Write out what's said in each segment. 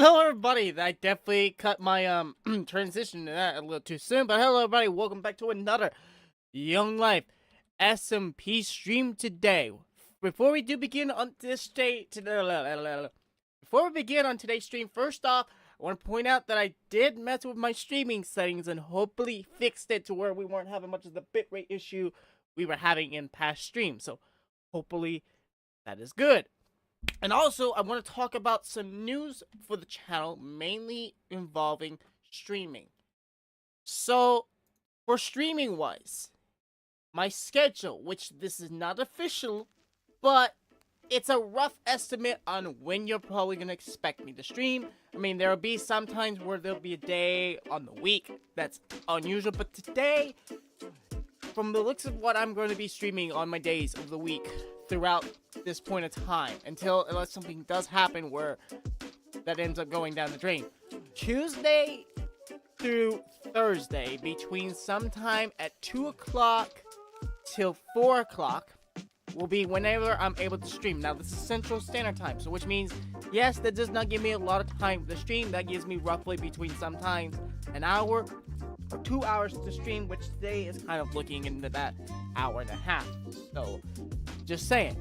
Hello everybody, I definitely cut my transition to that a little too soon, but hello everybody, welcome back to another Young Life SMP stream today. Before we begin on today's stream, first off, I want to point out that I did mess with my streaming settings and hopefully fixed it to where we weren't having much of the bitrate issue we were having in past streams, so hopefully that is good. And also, I want to talk about some news for the channel, mainly involving streaming. So, for streaming-wise, my schedule, which this is not official, but it's a rough estimate on when you're probably going to expect me to stream. I mean, there will be some times where there'll be a day on the week that's unusual, but today, from the looks of what I'm going to be streaming on my days of the week throughout this point of time, unless something does happen where that ends up going down the drain. Tuesday through Thursday, between sometime at 2 o'clock till 4 o'clock, will be whenever I'm able to stream. Now, this is Central Standard Time, so which means, yes, that does not give me a lot of time to stream. That gives me roughly between sometimes an hour or 2 hours to stream, which today is kind of looking into that hour and a half. So, just saying,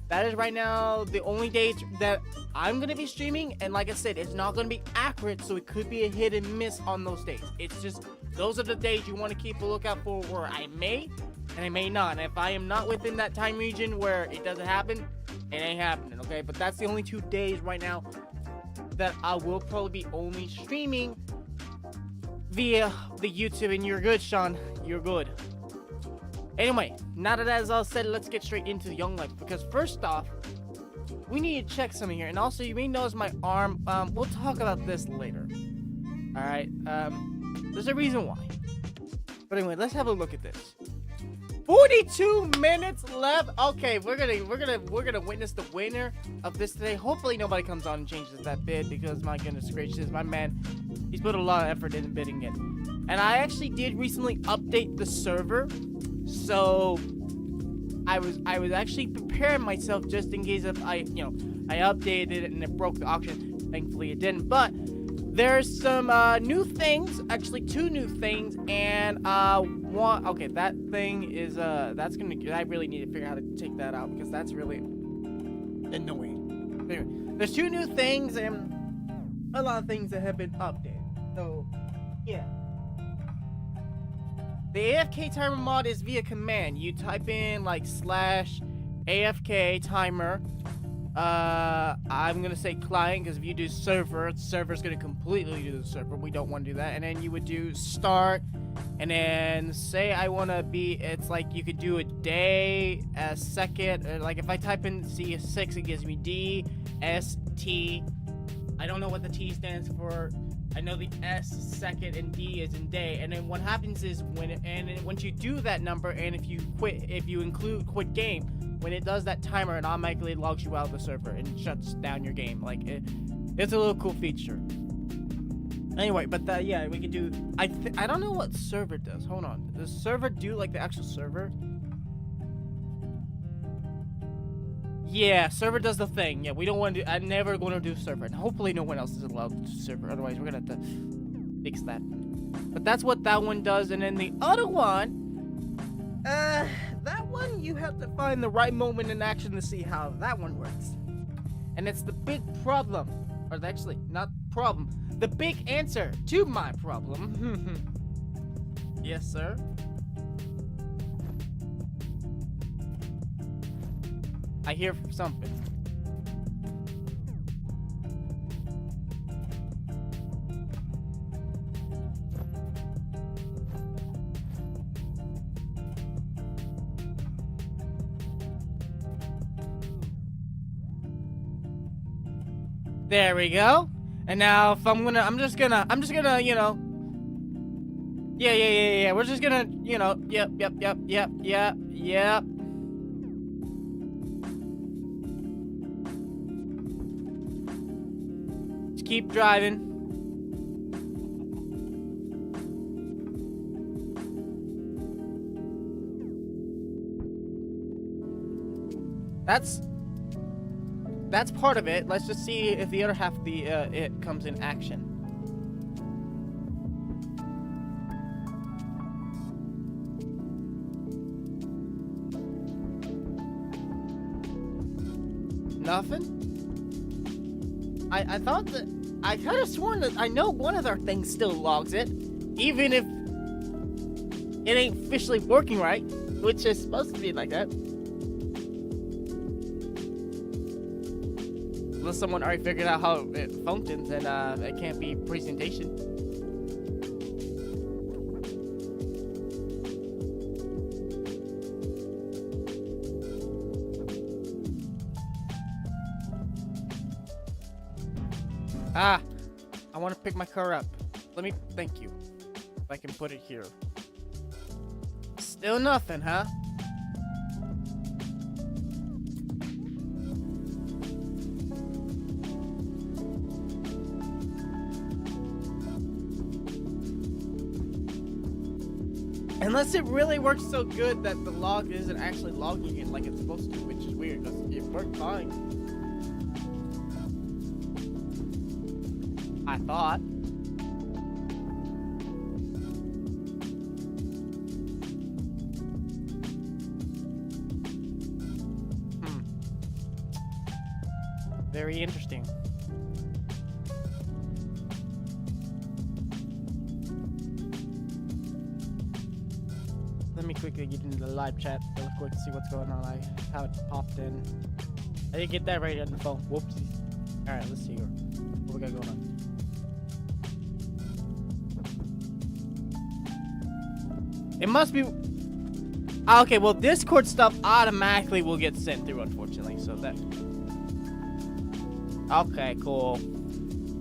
that is right now the only days that I'm going to be streaming, and like I said, it's not going to be accurate, so it could be a hit and miss on those days. It's just, those are the days you want to keep a lookout for where I may, and I may not. And if I am not within that time region where it doesn't happen, it ain't happening, okay? But that's the only 2 days right now that I will probably be only streaming via the YouTube, and you're good, Sean. You're good. Anyway, now that that is all said, let's get straight into the Young Life, because first off, we need to check something here, and also you may notice my arm. We'll talk about this later. Alright, there's a reason why. But anyway, let's have a look at this. 42 minutes left. Okay, we're gonna witness the winner of this today. Hopefully nobody comes on and changes that bid, because my goodness gracious, my man, he's put a lot of effort in bidding it. And I actually did recently update the server, so I was actually preparing myself just in case if I updated it and it broke the auction. Thankfully it didn't, but there's some new things, actually 2 new things, and one. Okay, that thing is I really need to figure out how to take that out, because that's really annoying. Anyway, there's 2 new things and a lot of things that have been updated. So yeah. The AFK timer mod is via command. You type in like /AFK timer. I'm gonna say client, because if you do server's gonna completely do the server. We don't want to do that. And then you would do start, and then say I want to be. It's like you could do a day, a second. Like if I type in C6, it gives me D, S, T. I don't know what the T stands for. I know the S second and D is in day, and then what happens is once you do that number, and if you include quit game, when it does that timer, it automatically logs you out of the server and shuts down your game. Like it's a little cool feature. Anyway, but yeah, we can do. I don't know what server does. Hold on, does server do like the actual server? Yeah, server does the thing. Yeah, we don't want to do. I'm never going to do server, and hopefully no one else is allowed to do server. Otherwise, we're gonna have to fix that. But that's what that one does, and then the other one, that one you have to find the right moment in action to see how that one works. And it's the big problem, or actually not problem, the big answer to my problem. Yes, sir. I hear something. There we go. And now if I'm just gonna, you know. Yeah. We're just gonna, you know, yep. Keep driving. That's that's part of it. Let's just see if the other half of the it comes in action. Nothing? I thought that I kind of sworn that I know one of our things still logs it, even if it ain't officially working right, which is supposed to be like that. Unless someone already figured out how it functions, and it can't be presentation. Ah, I want to pick my car up. Thank you. If I can put it here. Still nothing, huh? Unless it really works so good that the log isn't actually logging it like it's supposed to, which is weird, because it worked fine. I thought. Very interesting. Let me quickly get into the live chat real quick to see what's going on. I have it popped in. I didn't get that right on the phone. Whoopsie. Alright, let's see here. What we got going on? It must be... Okay, well, Discord stuff automatically will get sent through, unfortunately. So that... Okay, cool.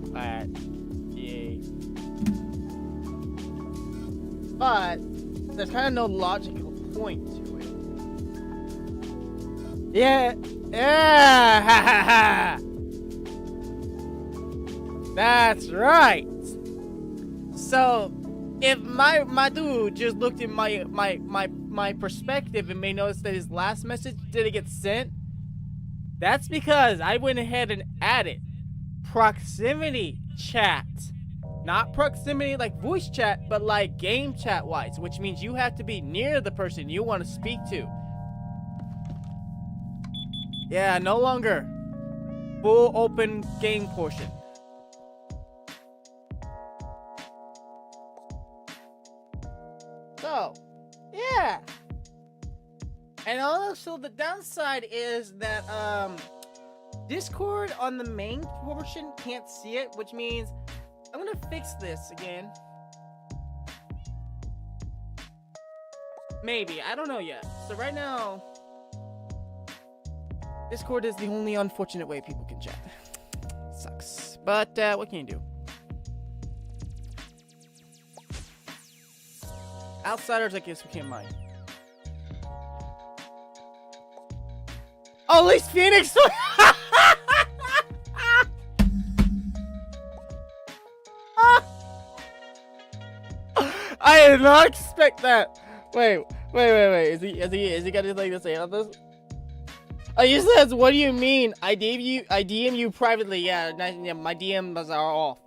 Alright. Yay. But... there's kind of no logical point to it. Yeah. Yeah. Ha ha ha. That's right. So, if my dude just looked at my perspective and may notice that his last message didn't get sent, that's because I went ahead and added proximity chat. Not proximity like voice chat, but like game chat wise, which means you have to be near the person you want to speak to. Yeah, no longer full open game portion. So, yeah. And also the downside is that Discord on the main portion can't see it, which means I'm gonna fix this again. Maybe, I don't know yet. So right now, Discord is the only unfortunate way people can chat. Sucks. But what can you do? Outsiders, I guess we can't mind. Oh, at least Phoenix! I did not expect that. Wait. Is he got anything to say on this? Oh, he says, what do you mean? I DM you privately. Yeah, my DMs are off.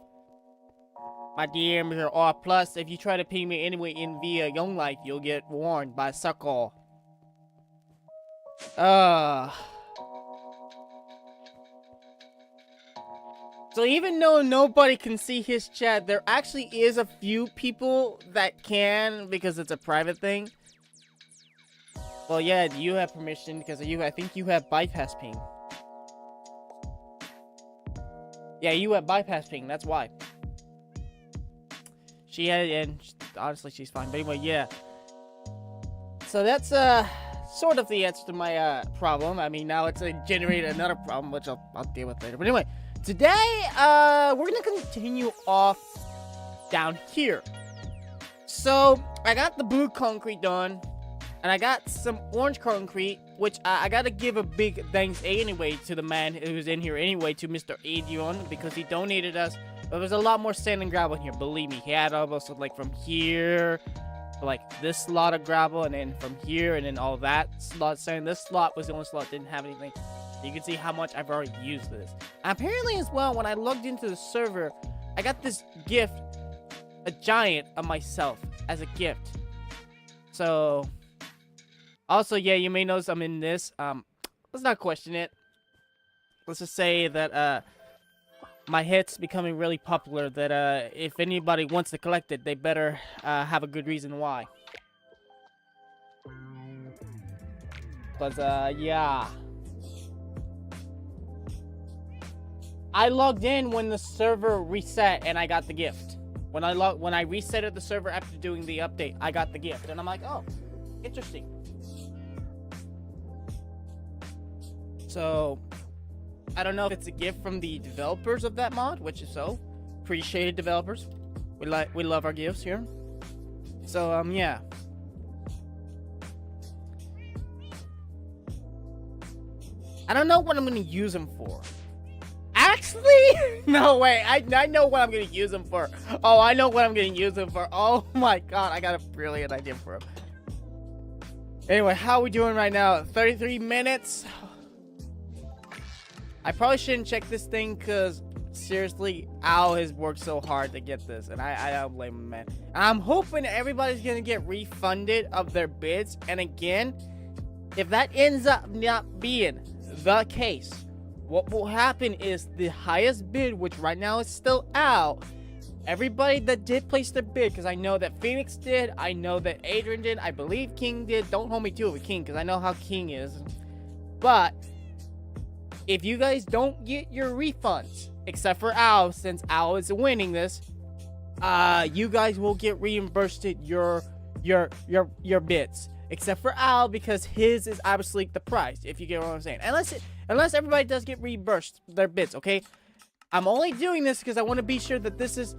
My DMs are off. Plus, if you try to ping me anyway in via Young Life, you'll get warned by Suckall. So even though nobody can see his chat, there actually is a few people that can because it's a private thing. Well, yeah, you have permission because I think you have bypass ping. Yeah, you have bypass ping. That's why. She had, and honestly, she's fine. But anyway, yeah. So that's sort of the answer to my problem. I mean, now it's generated another problem, which I'll deal with later. But anyway. Today, we're gonna continue off down here. So, I got the blue concrete done, and I got some orange concrete, which I gotta give a big thanks anyway to the man who's in here anyway, to Mr. Adrian, because he donated us. But there's a lot more sand and gravel in here, believe me. He had almost like from here, like this slot of gravel, and then from here, and then all that slot sand. This slot was the only slot that didn't have anything. You can see how much I've already used this. And apparently as well, when I logged into the server, I got this gift, a giant of myself as a gift. So, also, yeah, you may notice I'm in this. Let's not question it. Let's just say that, my hit's becoming really popular, that, if anybody wants to collect it, they better, have a good reason why. Because, yeah. I logged in when the server reset and I got the gift. When I resetted the server after doing the update, I got the gift. And I'm like, oh, interesting. So, I don't know if it's a gift from the developers of that mod, which is so. Appreciated developers. We love our gifts here. So, yeah. I don't know what I'm gonna use them for. Actually, no way. I know what I'm gonna use them for. Oh, I know what I'm gonna use them for. Oh my god, I got a brilliant idea for him. Anyway, how are we doing right now? 33 minutes. I probably shouldn't check this thing because seriously, Al has worked so hard to get this, and I don't blame him, man. And I'm hoping everybody's gonna get refunded of their bids. And again, if that ends up not being the case, what will happen is the highest bid, which right now is still out, everybody that did place their bid, because I know that Phoenix did, I know that Adrian did, I believe King did. Don't hold me to it with King, because I know how King is. But if you guys don't get your refunds, except for Al, since Al is winning this, you guys will get reimbursed your bids. Except for Al, because his is obviously the price, if you get what I'm saying. Unless everybody does get reimbursed their bids, okay? I'm only doing this because I want to be sure that this is...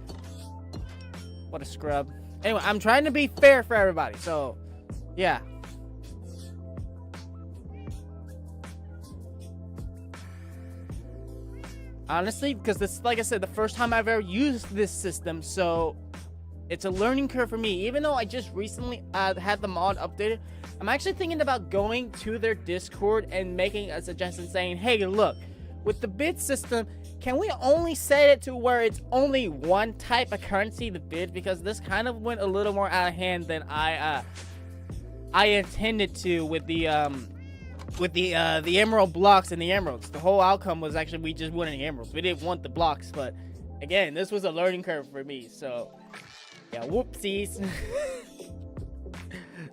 What a scrub. Anyway, I'm trying to be fair for everybody, so... Yeah. Honestly, because this, like I said, the first time I've ever used this system, so... It's a learning curve for me. Even though I just recently had the mod updated, I'm actually thinking about going to their Discord and making a suggestion saying, hey, look, with the bid system, can we only set it to where it's only one type of currency to bid? Because this kind of went a little more out of hand than I intended to with the emerald blocks and the emeralds. The whole outcome was actually we just wanted the emeralds. We didn't want the blocks, but again, this was a learning curve for me, so... Yeah, whoopsies.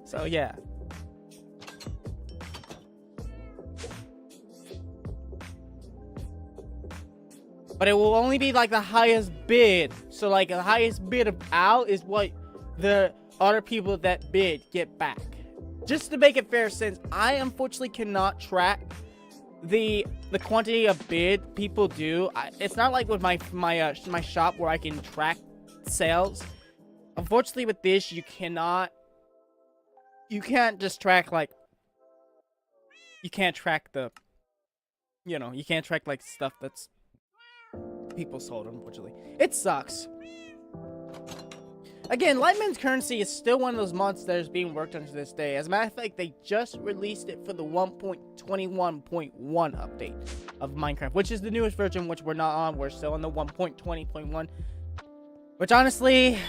So, yeah. But it will only be like the highest bid. So, like, the highest bid of Al is what the other people that bid get back. Just to make it fair, since I unfortunately cannot track the quantity of bid people do. It's not like with my shop where I can track sales. Unfortunately, with this, you can't just track, like, you can't track the, you can't track, like, stuff that's people sold, unfortunately. It sucks. Again, Lightman's Currency is still one of those mods that is being worked on to this day. As a matter of fact, they just released it for the 1.21.1 update of Minecraft, which is the newest version, which we're not on. We're still on the 1.20.1, which, honestly...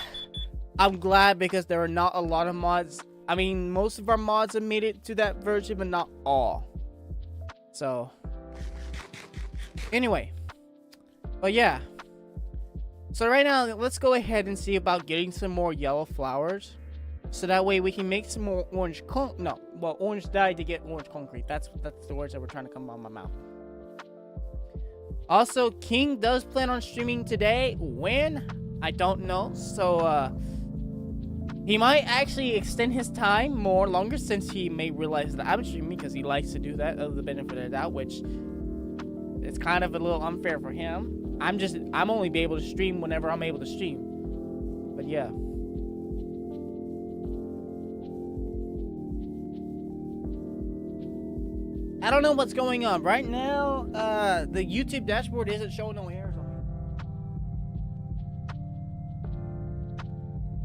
I'm glad, because there are not a lot of mods. I mean, most of our mods have made it to that version, but not all. So, anyway. But yeah. So right now, let's go ahead and see about getting some more yellow flowers. So that way we can make some more orange orange dye to get orange concrete. That's the words that were trying to come out of my mouth. Also, King does plan on streaming today. When? I don't know. So, he might actually extend his time longer, since he may realize that I'm streaming, because he likes to do that, of the benefit of the doubt, which it's kind of a little unfair for him. I'm only be able to stream whenever I'm able to stream. But yeah. I don't know what's going on. Right now, the YouTube dashboard isn't showing no errors on me.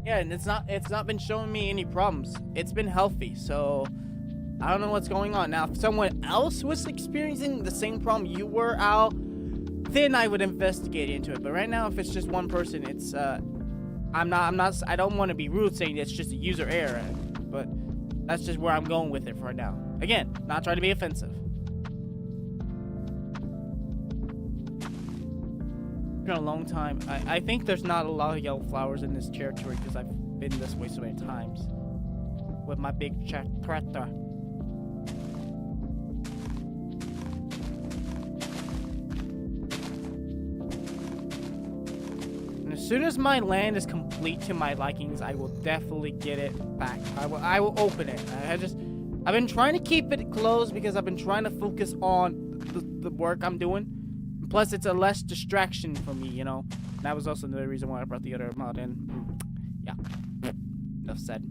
Yeah, and it's not been showing me any problems. It's been healthy, so I don't know what's going on. Now, if someone else was experiencing the same problem you were, Al, then I would investigate into it. But right now, if it's just one person, it's, I don't want to be rude saying it's just a user error. But that's just where I'm going with it for now. Again, not trying to be offensive. It's been a long time. I think there's not a lot of yellow flowers in this territory because I've been this way so many times. With my big tractor. As soon as my land is complete to my likings, I will definitely get it back. I will open it. I've been trying to keep it closed because I've been trying to focus on the work I'm doing. Plus, it's a less distraction for me, you know. And that was also the reason why I brought the other mod in. Yeah. Enough said.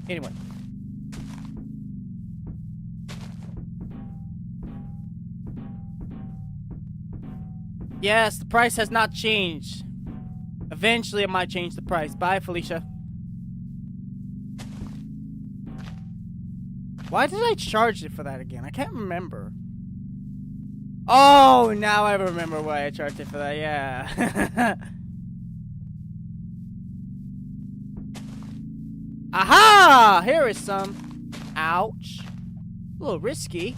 Anyway. Yes, the price has not changed. Eventually, I might change the price. Bye, Felicia. Why did I charge it for that again? I can't remember. Oh, now I remember why I charged it for that. Yeah. Aha! Here is some. Ouch. A little risky.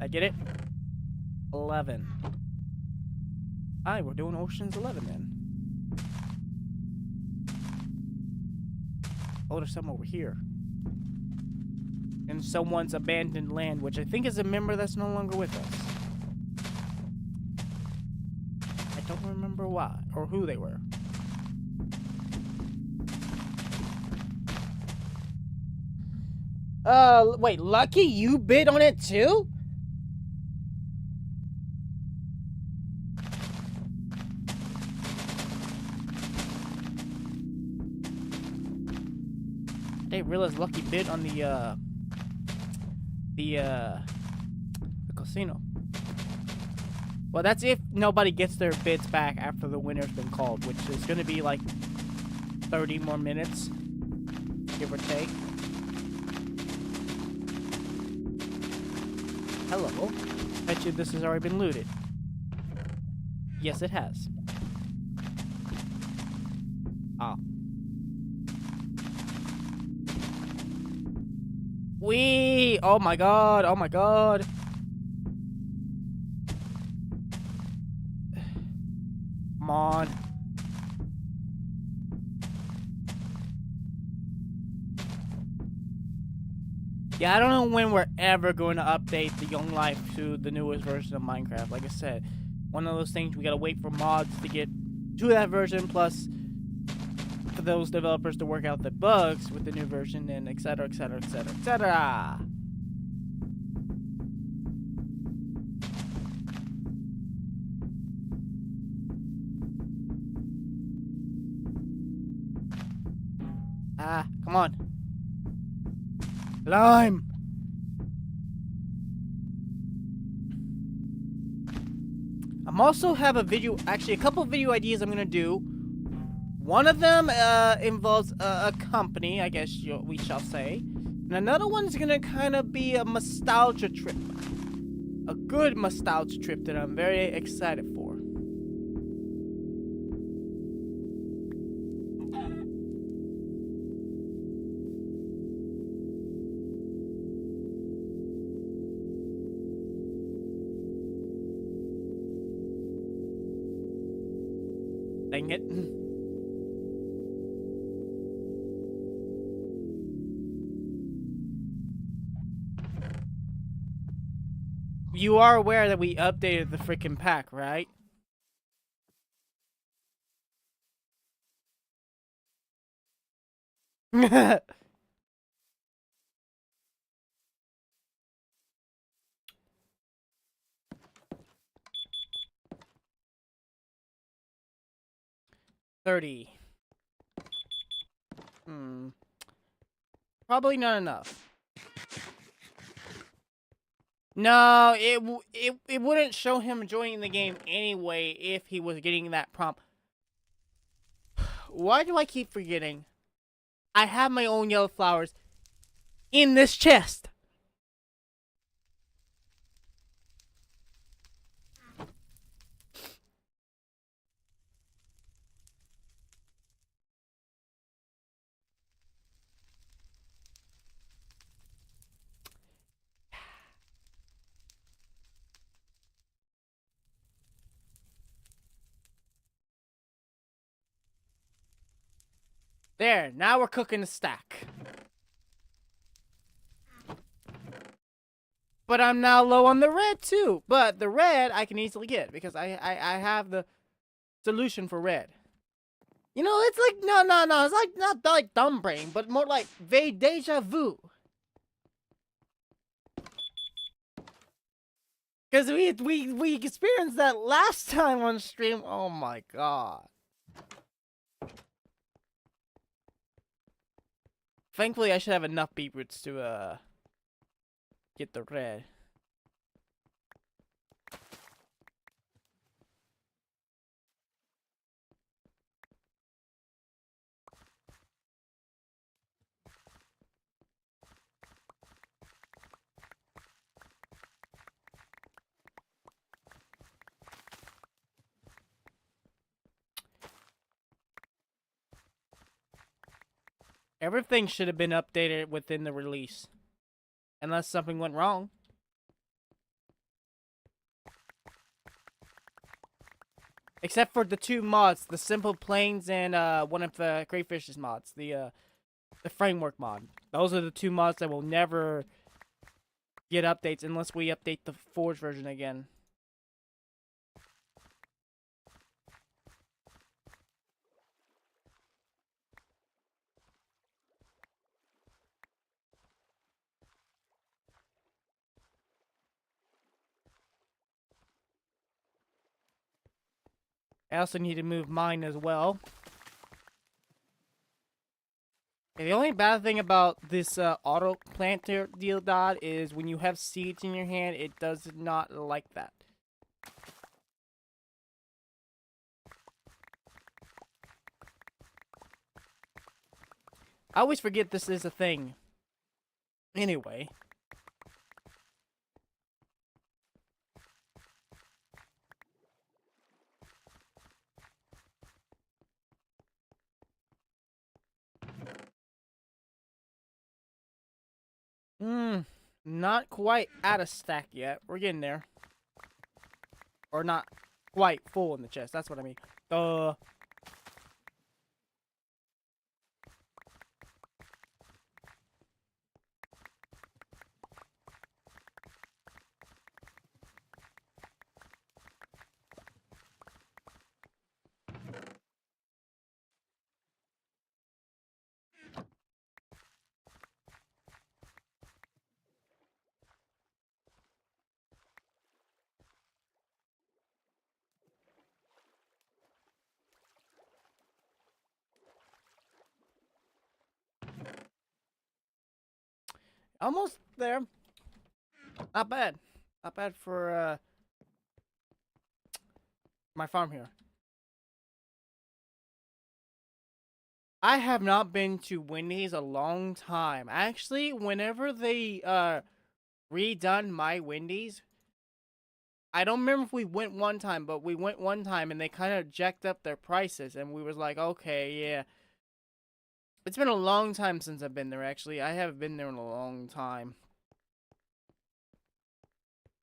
I get it? 11. Alright, we're doing Ocean's 11 then. Oh, there's some over here. In someone's abandoned land, which I think is a member that's no longer with us. I don't remember why, or who they were. Wait, Lucky, you bid on it too? I didn't realize Lucky bid on the casino. Well, that's if nobody gets their bids back after the winner's been called, which is going to be like 30 more minutes, give or take. Hello. Bet you this has already been looted. Yes, it has. Ah. Wee! Oh my god, oh my god. Come on. Yeah, I don't know when we're ever going to update the Young Life to the newest version of Minecraft. Like I said, one of those things we gotta wait for mods to get to that version, plus for those developers to work out the bugs with the new version, and etc, etc, etc, etc. Ah, come on. Lime! I'm also have a video, actually a couple video ideas I'm gonna do. One of them involves a company, I guess we shall say. And another one's gonna kind of be a nostalgia trip. A good nostalgia trip that I'm very excited for. Dang it. You are aware that we updated the freaking pack, right? $30. Probably not enough. No, it wouldn't show him joining the game anyway if he was getting that prompt. Why do I keep forgetting? I have my own yellow flowers in this chest. There, now we're cooking the stack. But I'm now low on the red too. But the red I can easily get because I have the solution for red. You know, it's like no. It's like not like dumb brain, but more like deja vu. Because we experienced that last time on stream. Oh my god. Thankfully, I should have enough beetroots to get the red. Everything should have been updated within the release. Unless something went wrong. Except for the two mods, the Simple Plains and one of the Crayfish's mods, the framework mod. Those are the two mods that will never get updates unless we update the Forge version again. I also need to move mine as well. Okay, the only bad thing about this auto planter deal dot is when you have seeds in your hand, it does not like that. I always forget this is a thing. Anyway. Not quite at a stack yet. We're getting there. Or not quite full in the chest. That's what I mean. Almost there. Not bad. Not bad for my farm here. I have not been to Wendy's a long time. Actually, whenever they redone my Wendy's, I don't remember if we went one time, but we went one time and they kind of jacked up their prices and we was like, okay, yeah. It's been a long time since I've been there, actually. I haven't been there in a long time.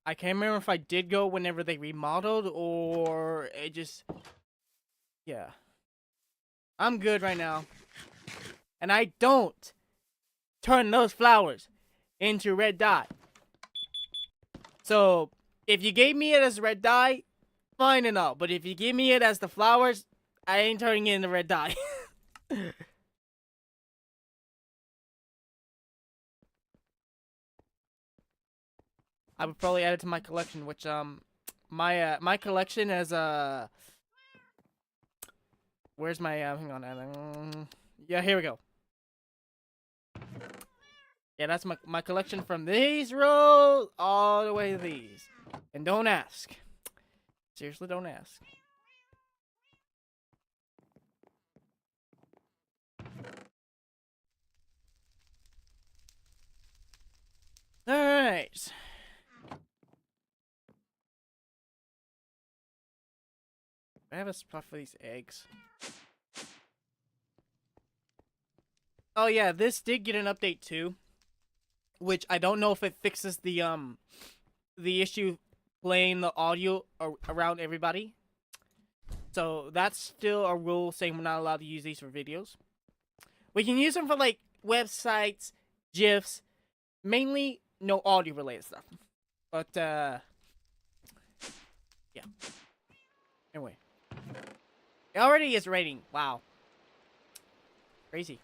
I can't remember if I did go whenever they remodeled or it just... Yeah. I'm good right now. And I don't turn those flowers into red dye. So, if you gave me it as red dye, fine and all. But if you give me it as the flowers, I ain't turning it into red dye. I would probably add it to my collection, which my collection is where's my hang on, yeah, here we go. Yeah, that's my collection from these rows all the way to these. And don't ask. Seriously, don't ask. Alright. I have a spot for these eggs. Oh yeah, this did get an update too. Which I don't know if it fixes the issue playing the audio around everybody. So that's still a rule saying we're not allowed to use these for videos. We can use them for like websites, GIFs, mainly no audio related stuff. But yeah. Anyway. It already is raining. Wow. Crazy.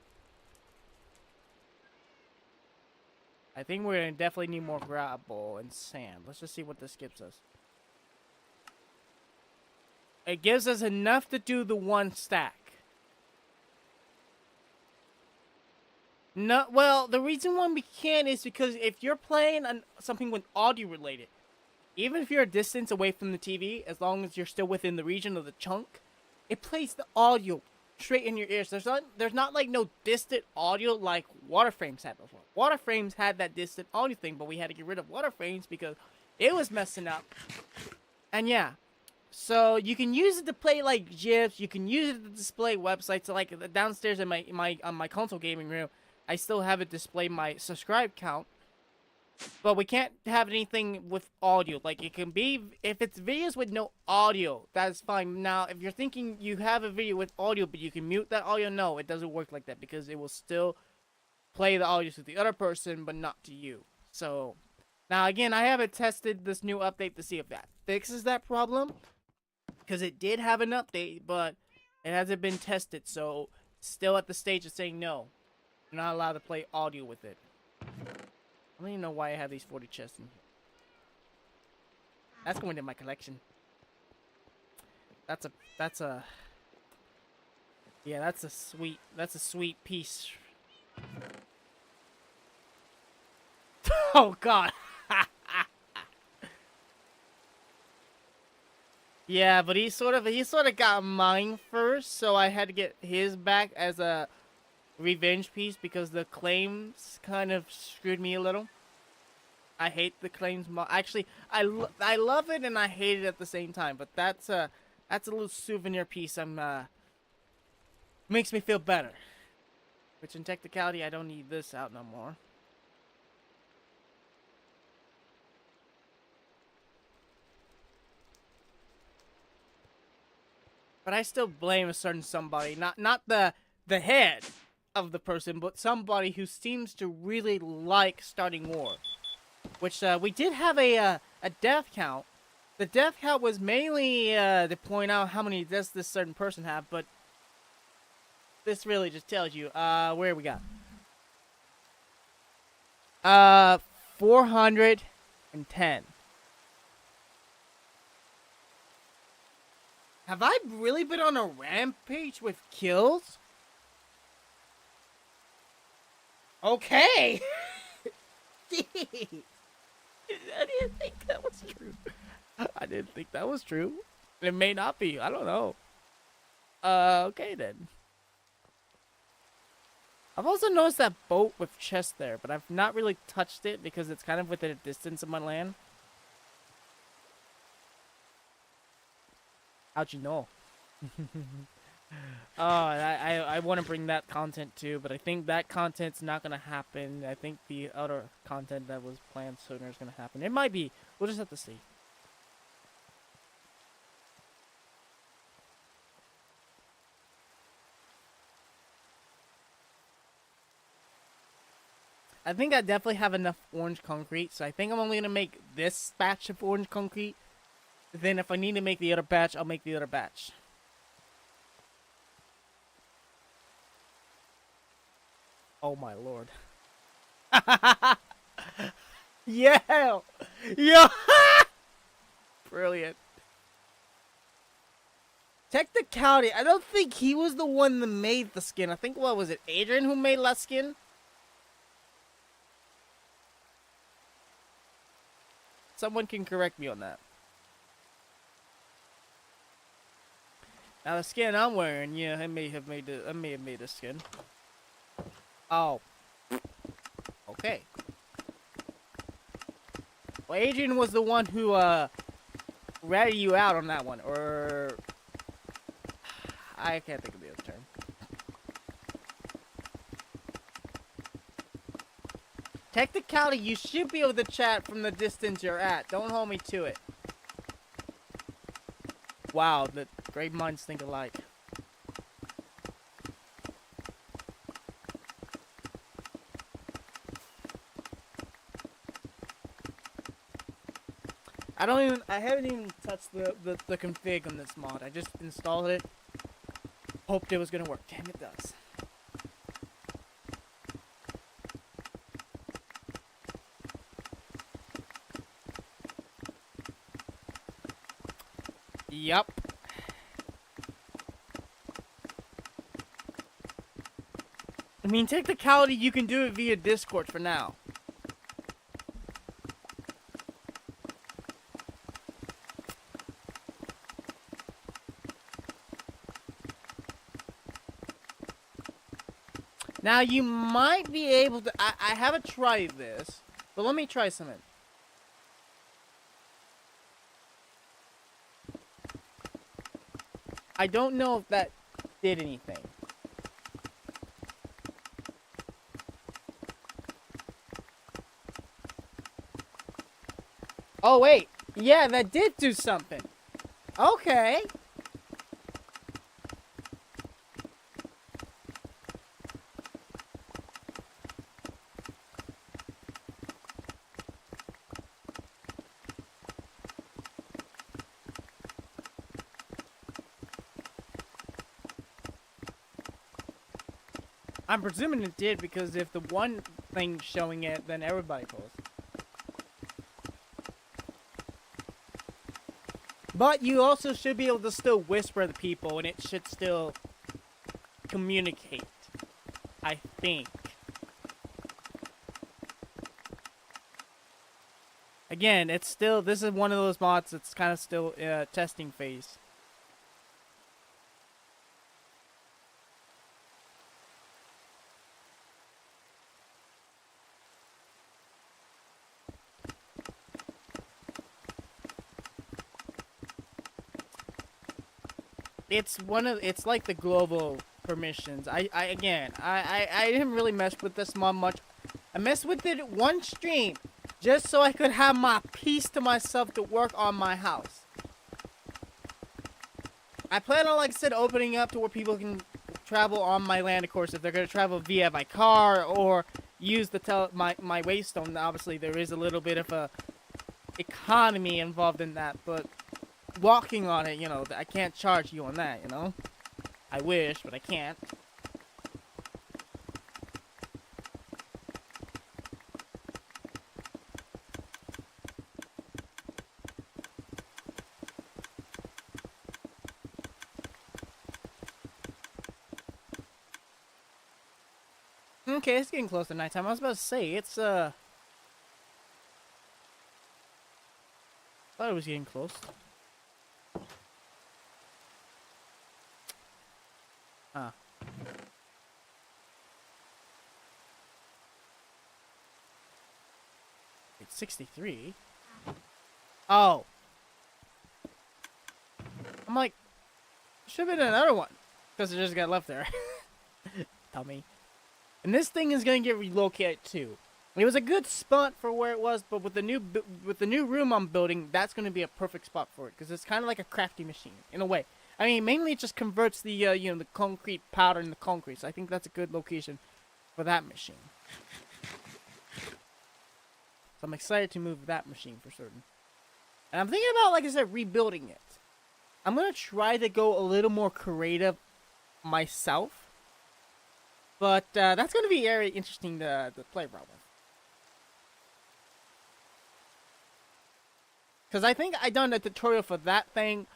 I think we're gonna definitely need more gravel and sand. Let's just see what this gives us. It gives us enough to do the one stack. No, well, the reason why we can't is because if you're playing on something with audio related, even if you're a distance away from the TV, as long as you're still within the region of the chunk, it plays the audio straight in your ears. There's not like no distant audio like water frames had before. Water frames had that distant audio thing, but we had to get rid of water frames because it was messing up. And yeah, so you can use it to play like GIFs. You can use it to display websites. So like downstairs in my console gaming room, I still have it display my subscribe count. But we can't have anything with audio. Like, it can be, if it's videos with no audio, that's fine. Now, if you're thinking you have a video with audio, but you can mute that audio, no, it doesn't work like that. Because it will still play the audio to the other person, but not to you. So, now again, I haven't tested this new update to see if that fixes that problem. Because it did have an update, but it hasn't been tested. So, still at the stage of saying no. You're not allowed to play audio with it. I don't even know why I have these 40 chests in here. That's going in my collection. That's a yeah, that's a sweet piece. Oh god. Yeah, but he sort of got mine first, so I had to get his back as a revenge piece because the claims kind of screwed me a little. I hate the claims actually, I love it and I hate it at the same time, but that's a little souvenir piece. Makes me feel better. Which in technicality, I don't need this out no more. But I still blame a certain somebody, not the head of the person, but somebody who seems to really like starting war. Which, we did have a death count. The death count was mainly, to point out how many deaths this certain person had, but this really just tells you, where we got? 410. Have I really been on a rampage with kills? Okay. I didn't think that was true. I didn't think that was true. It may not be. I don't know. Okay then. I've also noticed that boat with chest there, but I've not really touched it because it's kind of within a distance of my land. How'd you know? Oh, I want to bring that content too, but I think that content's not going to happen. I think the other content that was planned sooner is going to happen. It might be. We'll just have to see. I think I definitely have enough orange concrete, so I think I'm only going to make this batch of orange concrete. Then if I need to make the other batch, I'll make the other batch. Oh my lord. Yeah! Yeah! Brilliant. Technicality, I don't think he was the one that made the skin. I think, what was it, Adrian who made that skin? someone can correct me on that. Now the skin I'm wearing, yeah, I may have made the skin. Oh. Okay. Well, Adrian was the one who ratted you out on that one, or I can't think of the other term. Technicality, you should be able to chat from the distance you're at. Don't hold me to it. Wow, the great minds think alike. I haven't even touched the config on this mod. I just installed it. Hoped it was gonna work. Damn, it does. Yup. I mean, technicality, you can do it via Discord for now. Now, you might be able to... I haven't tried this, but let me try something. I don't know if that did anything. Oh, wait. Yeah, that did do something. Okay. I'm presuming it did, because if the one thing's showing it, then everybody pulls. But you also should be able to still whisper to people, and it should still communicate, I think. Again, it's still, this is one of those mods that's kind of still testing phase. It's like the global permissions. I didn't really mess with this mod much. I messed with it one stream just so I could have my peace to myself to work on my house. I plan on, like I said, opening up to where people can travel on my land, of course, if they're going to travel via my car or use my waystone. Obviously, there is a little bit of a economy involved in that, but walking on it, you know, I can't charge you on that, you know? I wish, but I can't. Okay, it's getting close to nighttime. I was about to say, it's, thought it was getting close. Huh. It's 63. Oh. I'm like, should have been another one. Because it just got left there. Dummy. And this thing is going to get relocated too. It was a good spot for where it was, but with the new room I'm building, that's going to be a perfect spot for it. Because it's kind of like a crafting machine, in a way. I mean, mainly it just converts the, you know, the concrete powder into concrete. So I think that's a good location for that machine. So I'm excited to move that machine for certain. And I'm thinking about, like I said, rebuilding it. I'm going to try to go a little more creative myself. But that's going to be very interesting to play around with. Because I think I done a tutorial for that thing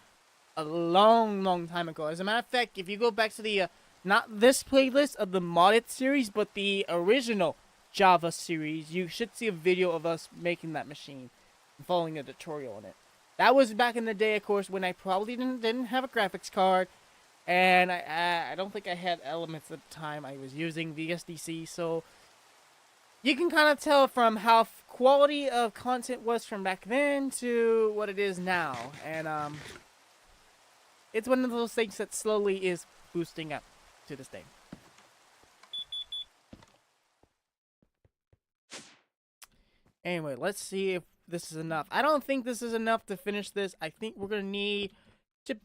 a long time ago. As a matter of fact, if you go back to the, not this playlist of the modded series, but the original Java series, you should see a video of us making that machine. following a tutorial on it. That was back in the day, of course, when I probably didn't have a graphics card, and I don't think I had elements at the time. I was using VSDC, so you can kind of tell from how quality of content was from back then to what it is now, and it's one of those things that slowly is boosting up to this day. Anyway, let's see if this is enough. I don't think this is enough to finish this. I think we're gonna need to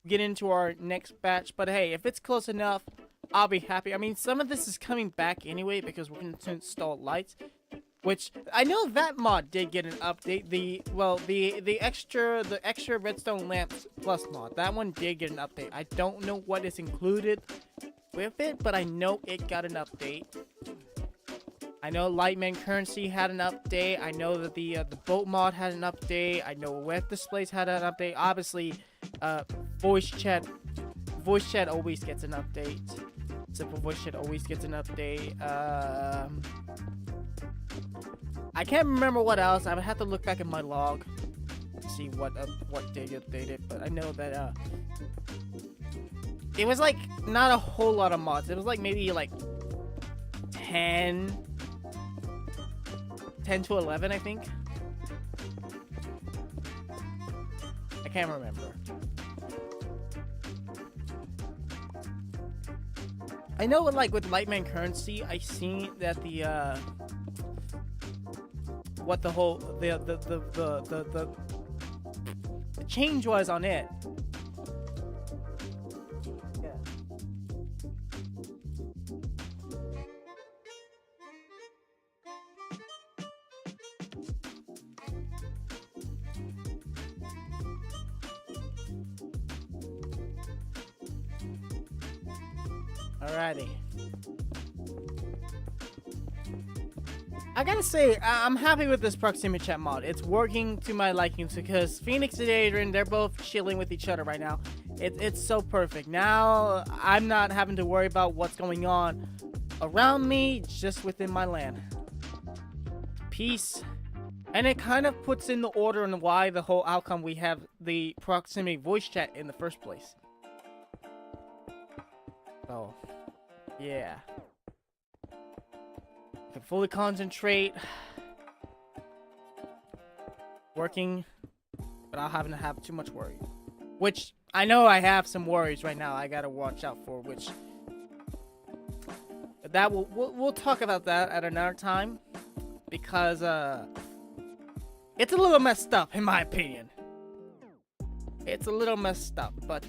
get into our next batch, but hey, if it's close enough, I'll be happy. I mean, some of this is coming back anyway because we're going to install lights, which I know that mod did get an update. The extra redstone lamps plus mod, that one did get an update. I don't know what is included with it, but I know it got an update. I know Lightman Currency had an update. I know that the boat mod had an update. I know web displays had an update. Obviously, voice chat always gets an update. Simple voice chat always gets an update. I can't remember what else. I would have to look back at my log to see what day updated. But I know that it was like not a whole lot of mods. It was like maybe like 10 to 11, I think. I can't remember. I know like with Lightman Currency, I seen that the what the whole the change was on it. Yeah. Alrighty. I gotta say, I'm happy with this proximity chat mod. It's working to my likings because Phoenix and Adrian, they're both chilling with each other right now. It's so perfect. Now, I'm not having to worry about what's going on around me, just within my LAN. Peace. And it kind of puts in the order on why the whole outcome we have the proximity voice chat in the first place. So, yeah. I can fully concentrate. Working without having to have too much worry. Which, I know I have some worries right now I gotta watch out for, which... that we'll talk about that at another time. Because, it's a little messed up, in my opinion. It's a little messed up, but,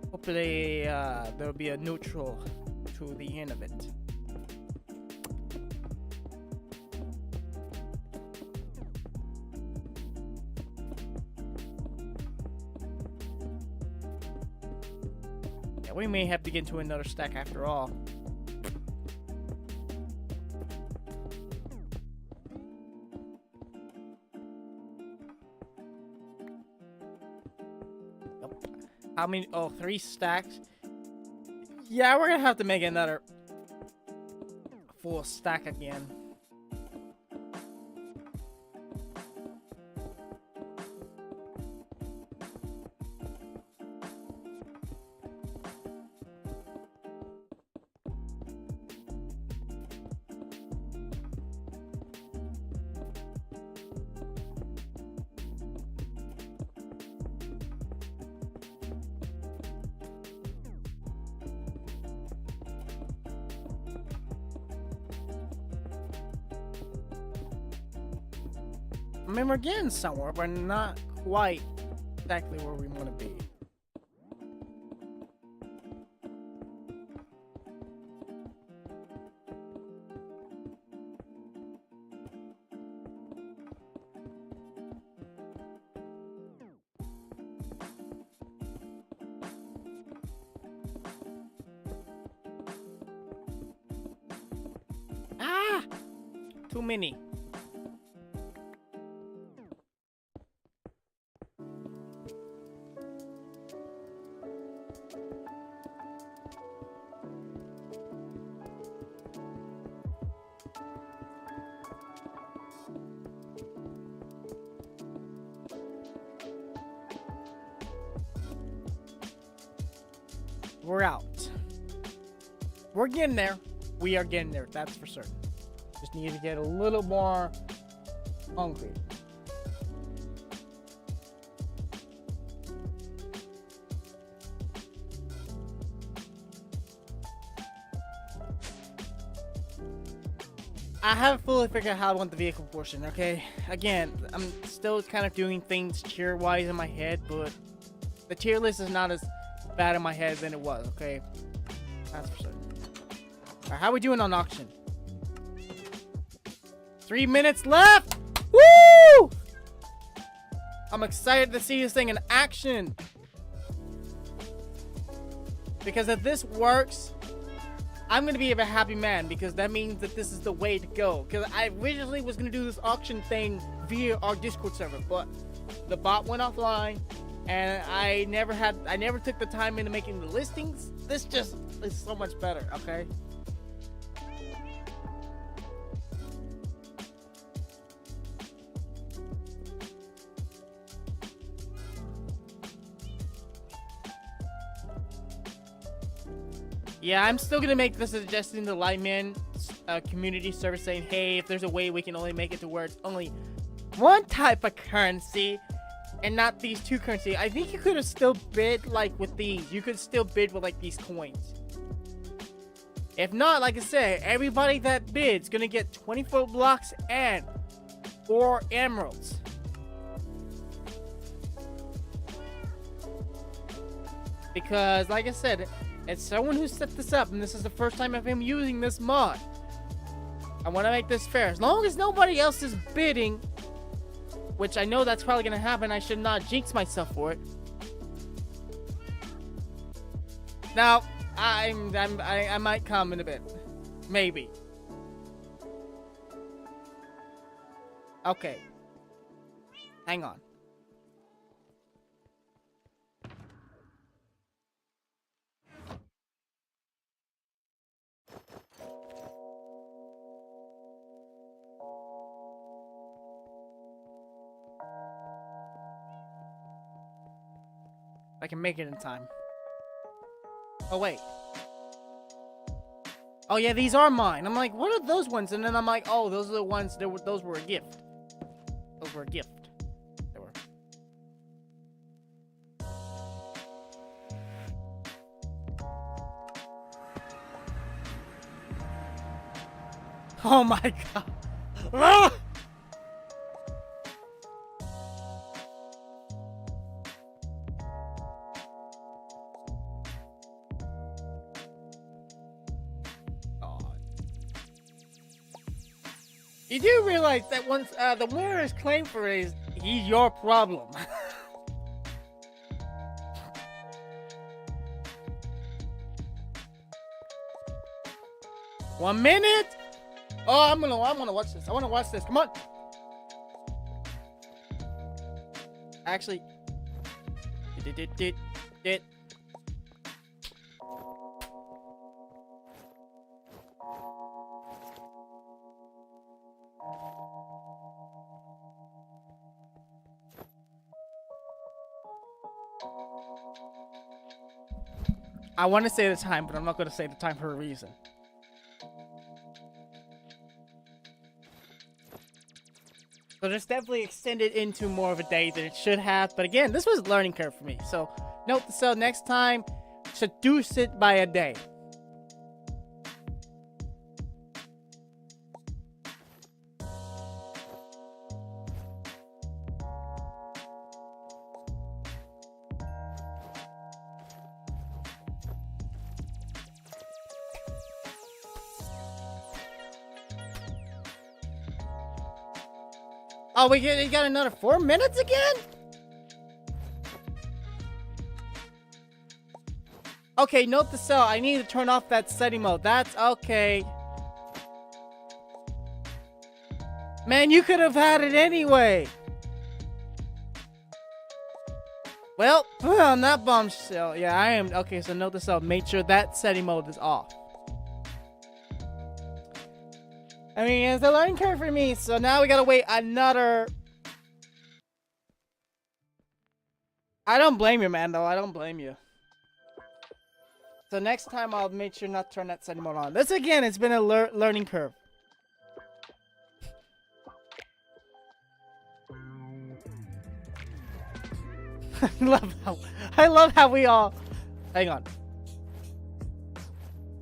hopefully, there'll be a neutral to the end of it. Yeah, we may have to get into another stack after all. How many? Oh, 3 stacks. Yeah, we're gonna have to make another full stack again. I mean, we're getting somewhere, but not quite exactly where we want to be. Ah! Too many. we're out. We're getting there. We are getting there, that's for certain. Just need to get a little more hungry. I haven't fully figured out how I want the vehicle portion, okay? Again, I'm still kind of doing things tier-wise in my head, but the tier list is not as bad in my head than it was, okay? That's for certain. Alright, how are we doing on auction? 3 minutes left! Woo! I'm excited to see this thing in action. Because if this works, I'm going to be a happy man, because that means that this is the way to go. Because I originally was going to do this auction thing via our Discord server, but the bot went offline, and I never took the time into making the listings. This just is so much better, okay? Yeah, I'm still gonna make the suggestion to Lightman community service saying, hey, if there's a way we can only make it to where it's only one type of currency and not these two currency. I think you could have still bid like with these. You could still bid with like these coins. If not, like I said, everybody that bids gonna get 24 blocks and 4 emeralds. Because, like I said, it's someone who set this up, and this is the first time of him using this mod. I want to make this fair. As long as nobody else is bidding, which I know that's probably going to happen, I should not jinx myself for it. Now, I might come in a bit. Maybe. Okay. Hang on. I can make it in time. Oh, wait. Oh, yeah, these are mine. I'm like, what are those ones? And then I'm like, oh, those are the ones, those were a gift. Those were a gift. They were. Oh, my God. Ah! You do realize that once the winner is claimed for it, he's your problem. One minute. Oh, I'm gonna watch this. I wanna watch this. Come on. Actually, it. I want to say the time, but I'm not going to say the time for a reason. So this definitely extended into more of a day than it should have. But again, this was a learning curve for me. So note to self, next time, seduce it by a day. Oh, we got another 4 minutes again? Okay, note to self. I need to turn off that setting mode. That's okay. Man, you could have had it anyway. Well, on that bombshell. Yeah, I am. Okay, so note to self. Make sure that setting mode is off. I mean, it's a learning curve for me, so now we gotta wait another... I don't blame you, man, though. I don't blame you. So next time I'll make sure not to turn that setting mode on. This again, it's been a learning curve. I love how we all. Hang on.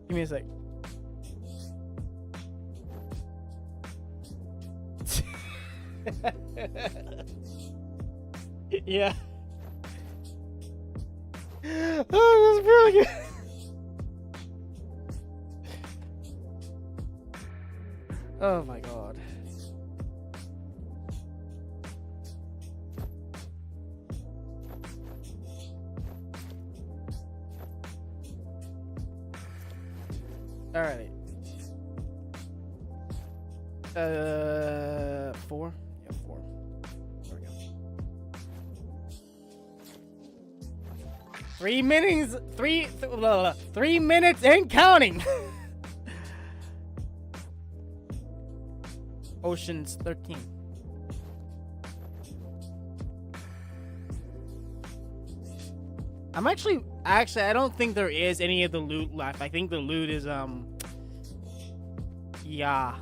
Give me a sec. Yeah. Oh, that's really good. Oh my god. Alright. 4? Yeah, 4. There we go. 3 minutes, 3 minutes and counting! Ocean's 13. I'm actually, I don't think there is any of the loot left. I think the loot is, yeah.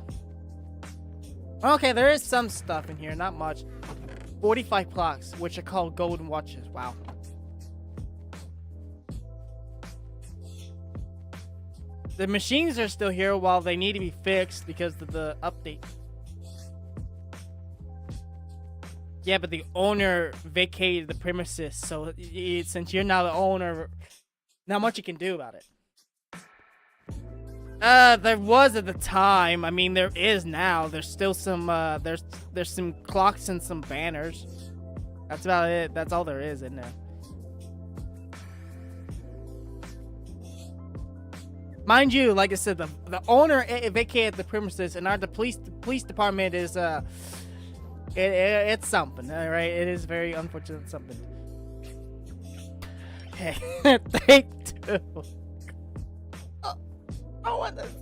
Okay, there is some stuff in here, not much. 45 clocks, which are called golden watches. Wow. The machines are still here while they need to be fixed because of the update. Yeah, but the owner vacated the premises, so since you're now the owner, not much you can do about it. There was at the time. I mean, there is now. There's still some, there's some clocks and some banners. That's about it. That's all there is in there. Mind you, like I said, the owner vacated the premises, and the police department is, it's something, all right? It is very unfortunate something. Okay, take 2. I want this.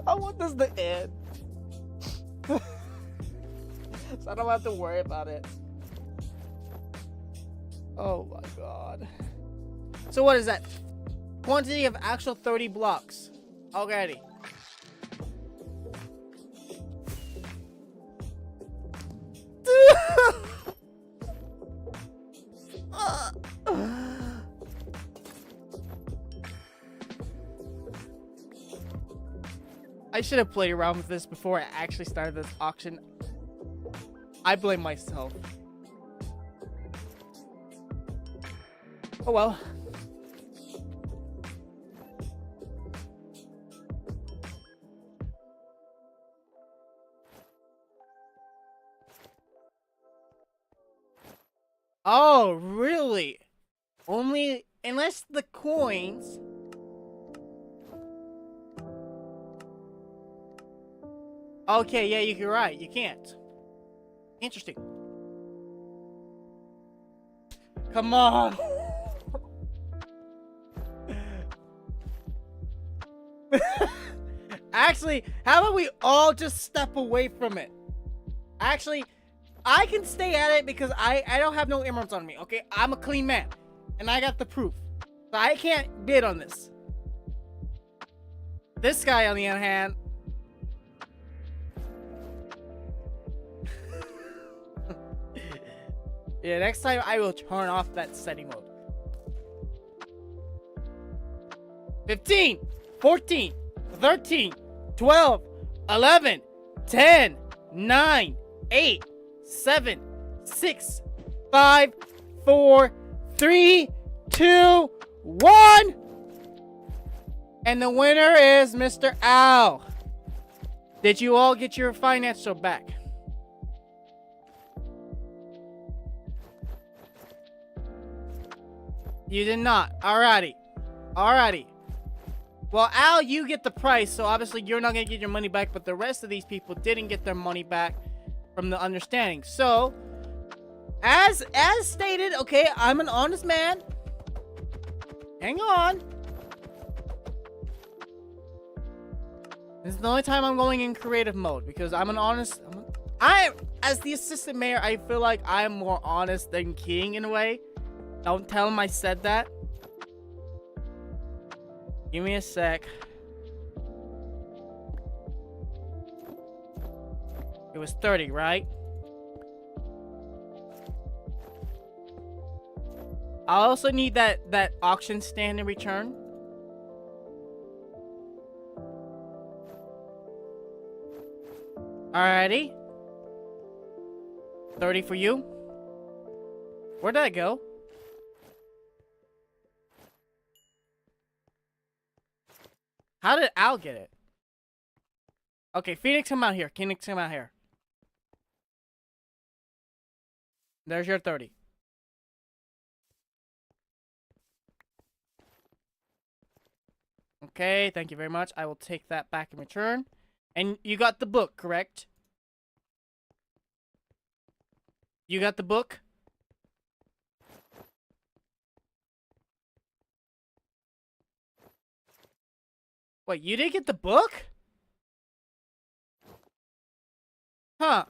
I want this to end. So I don't have to worry about it. Oh my god. So what is that? Quantity of actual 30 blocks. Already. I should have played around with this before I actually started this auction. I blame myself. Oh well. Oh, really? Only unless the coins. Okay, yeah, you're right. You can't. Interesting. Come on. Actually, how about we all just step away from it? Actually, I can stay at it because I don't have no emeralds on me, okay? I'm a clean man. And I got the proof. So I can't bid on this. This guy, on the other hand... yeah, next time I will turn off that setting mode. 15, 14, 13, 12, 11, 10, 9, 8, 7, 6, 5, 4, 3, 2, 1. And the winner is Mr. Al. Did you all get your financial back? You did not. Alrighty. Alrighty. Well, Al, you get the price, so obviously you're not going to get your money back, but the rest of these people didn't get their money back from the understanding. So, as stated, okay, I'm an honest man. Hang on. This is the only time I'm going in creative mode, because I'm an honest... as the assistant mayor, I feel like I'm more honest than King in a way. Don't tell him I said that. Give me a sec. It was 30, right? I also need that auction stand in return. Alrighty. 30 for you. Where did I go? How did Al get it? Okay, Phoenix, come out here. Phoenix, come out here. There's your 30. Okay, thank you very much. I will take that back in return. And you got the book, correct? You got the book? Wait, you didn't get the book? Huh.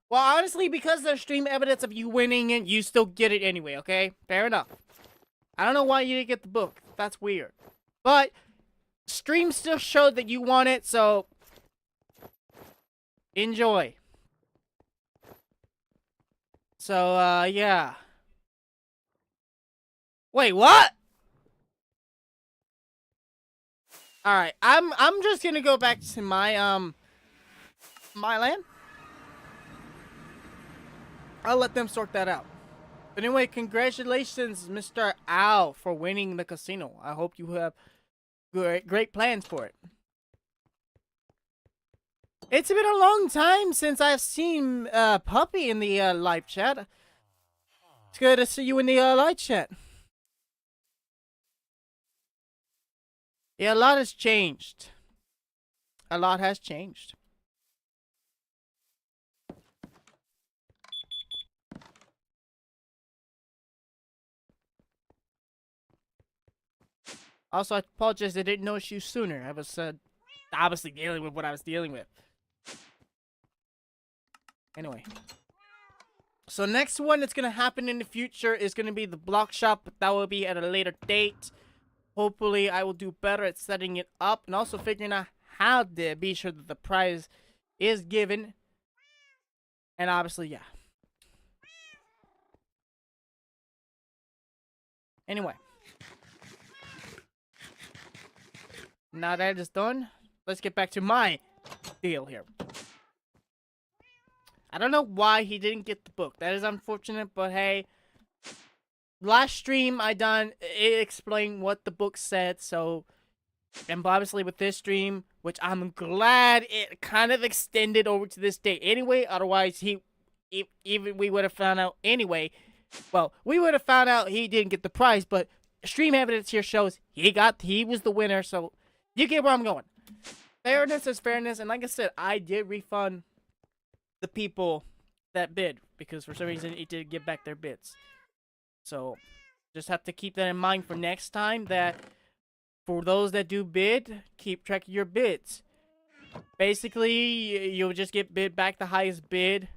Well, honestly, because there's stream evidence of you winning it, you still get it anyway, okay? Fair enough. I don't know why you didn't get the book. That's weird. But stream still showed that you won it, so enjoy. So, yeah. Wait, what? Alright, I'm just gonna go back to my, my land. I'll let them sort that out. But anyway, congratulations, Mr. Al, for winning the casino. I hope you have great plans for it. It's been a long time since I've seen Puppy in the live chat. It's good to see you in the live chat. Yeah, a lot has changed. A lot has changed. Also, I apologize I didn't notice you sooner. I was obviously dealing with what I was dealing with. Anyway. So next one that's going to happen in the future is going to be the block shop. But that will be at a later date. Hopefully, I will do better at setting it up. And also figuring out how to be sure that the prize is given. And obviously, yeah. Anyway. Now that is done, let's get back to my deal here. I don't know why he didn't get the book. That is unfortunate, but hey. Last stream it explained what the book said, so. And obviously with this stream, which I'm glad it kind of extended over to this day anyway. Otherwise, even we would have found out anyway. Well, we would have found out he didn't get the prize, but stream evidence here shows he was the winner, so. You get where I'm going. Fairness is fairness, and like I said, I did refund the people that bid, because for some reason it did give back their bids. So, just have to keep that in mind for next time, that for those that do bid, keep track of your bids. Basically, you'll just get bid back the highest bid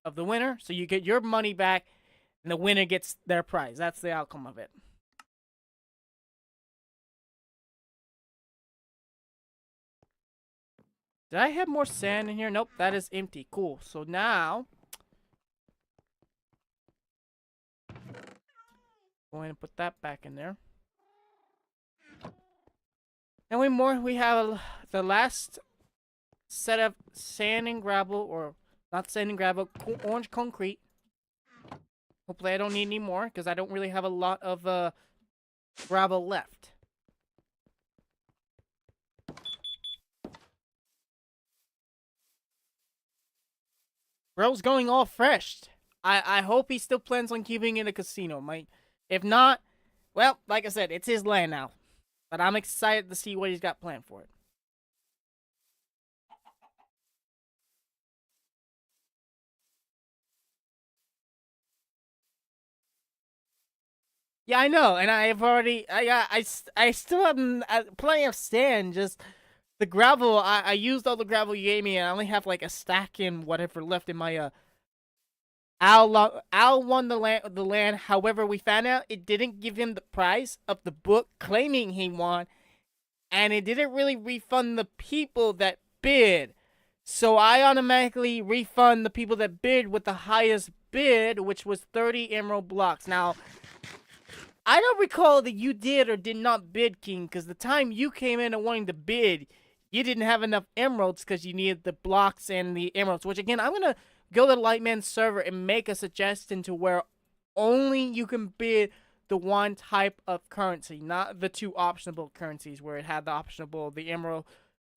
of the winner, so you get your money back, and the winner gets their prize. That's the outcome of it. Did I have more sand in here? Nope, that is empty. Cool. So now, go ahead and put that back in there. And we have the last set of sand and gravel, or not sand and gravel, orange concrete. Hopefully I don't need any more, because I don't really have a lot of gravel left. Bro's going all fresh. I hope he still plans on keeping it a casino. If not, well, like I said, it's his land now. But I'm excited to see what he's got planned for it. Yeah, I know, and I still have plenty of sand. Just the gravel, I used all the gravel you gave me, and I only have like a stack and whatever left in my Al won the land. However, we found out it didn't give him the prize of the book, claiming he won. and it didn't really refund the people that bid. So I automatically refund the people that bid with the highest bid, which was 30 emerald blocks. Now, I don't recall that you did or did not bid, King, because the time you came in and wanting to bid, you didn't have enough emeralds because you needed the blocks and the emeralds. Which, again, I'm going to go to the Lightman server and make a suggestion to where only you can bid the one type of currency, not the two optionable currencies where it had the optionable, the emerald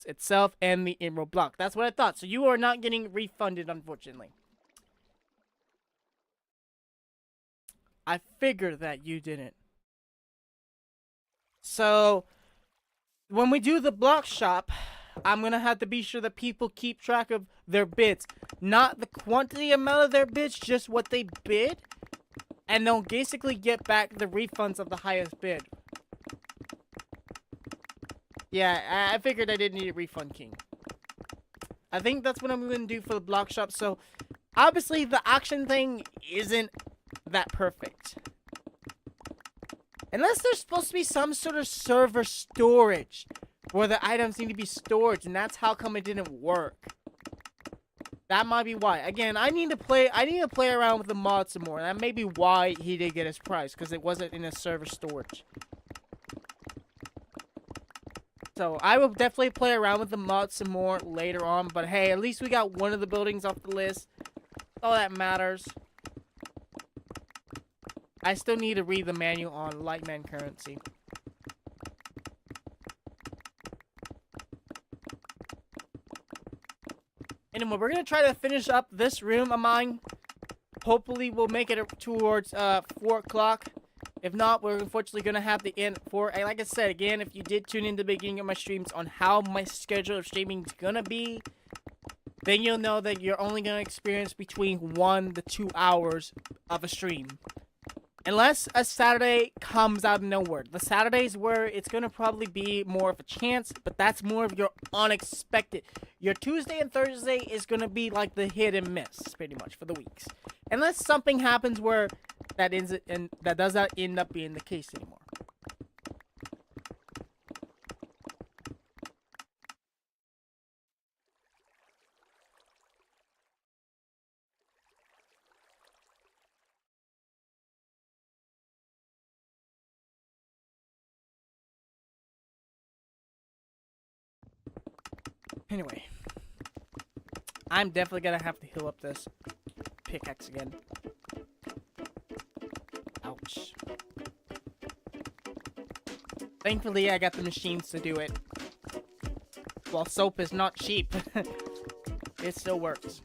itself and the emerald block. That's what I thought. So you are not getting refunded, unfortunately. I figured that you didn't. So when we do the block shop, I'm gonna have to be sure that people keep track of their bids, not the quantity amount of their bids, just what they bid, and they'll basically get back the refunds of the highest bid. Yeah, I figured I didn't need a refund, King. I think that's what I'm gonna do for the block shop. So obviously the auction thing isn't that perfect. Unless there's supposed to be some sort of server storage where the items need to be stored, and that's how come it didn't work. That might be why. Again, I need to play around with the mod some more. That may be why he did get his prize, because it wasn't in a server storage. So I will definitely play around with the mod some more later on, but hey, at least we got one of the buildings off the list. All that matters. I still need to read the manual on Lightman currency. Anyway, we're going to try to finish up this room of mine. Hopefully, we'll make it towards 4 o'clock. If not, we're unfortunately going to have to end for... Like I said, again, if you did tune in to the beginning of my streams on how my schedule of streaming is going to be, then you'll know that you're only going to experience between 1 to 2 hours of a stream. Unless a Saturday comes out of nowhere. The Saturdays where it's going to probably be more of a chance, but that's more of your unexpected. Your Tuesday and Thursday is going to be like the hit and miss, pretty much, for the weeks. Unless something happens where that does not end up being the case anymore. Anyway, I'm definitely gonna have to heal up this pickaxe again. Ouch. Thankfully, I got the machines to do it. While soap is not cheap, it still works.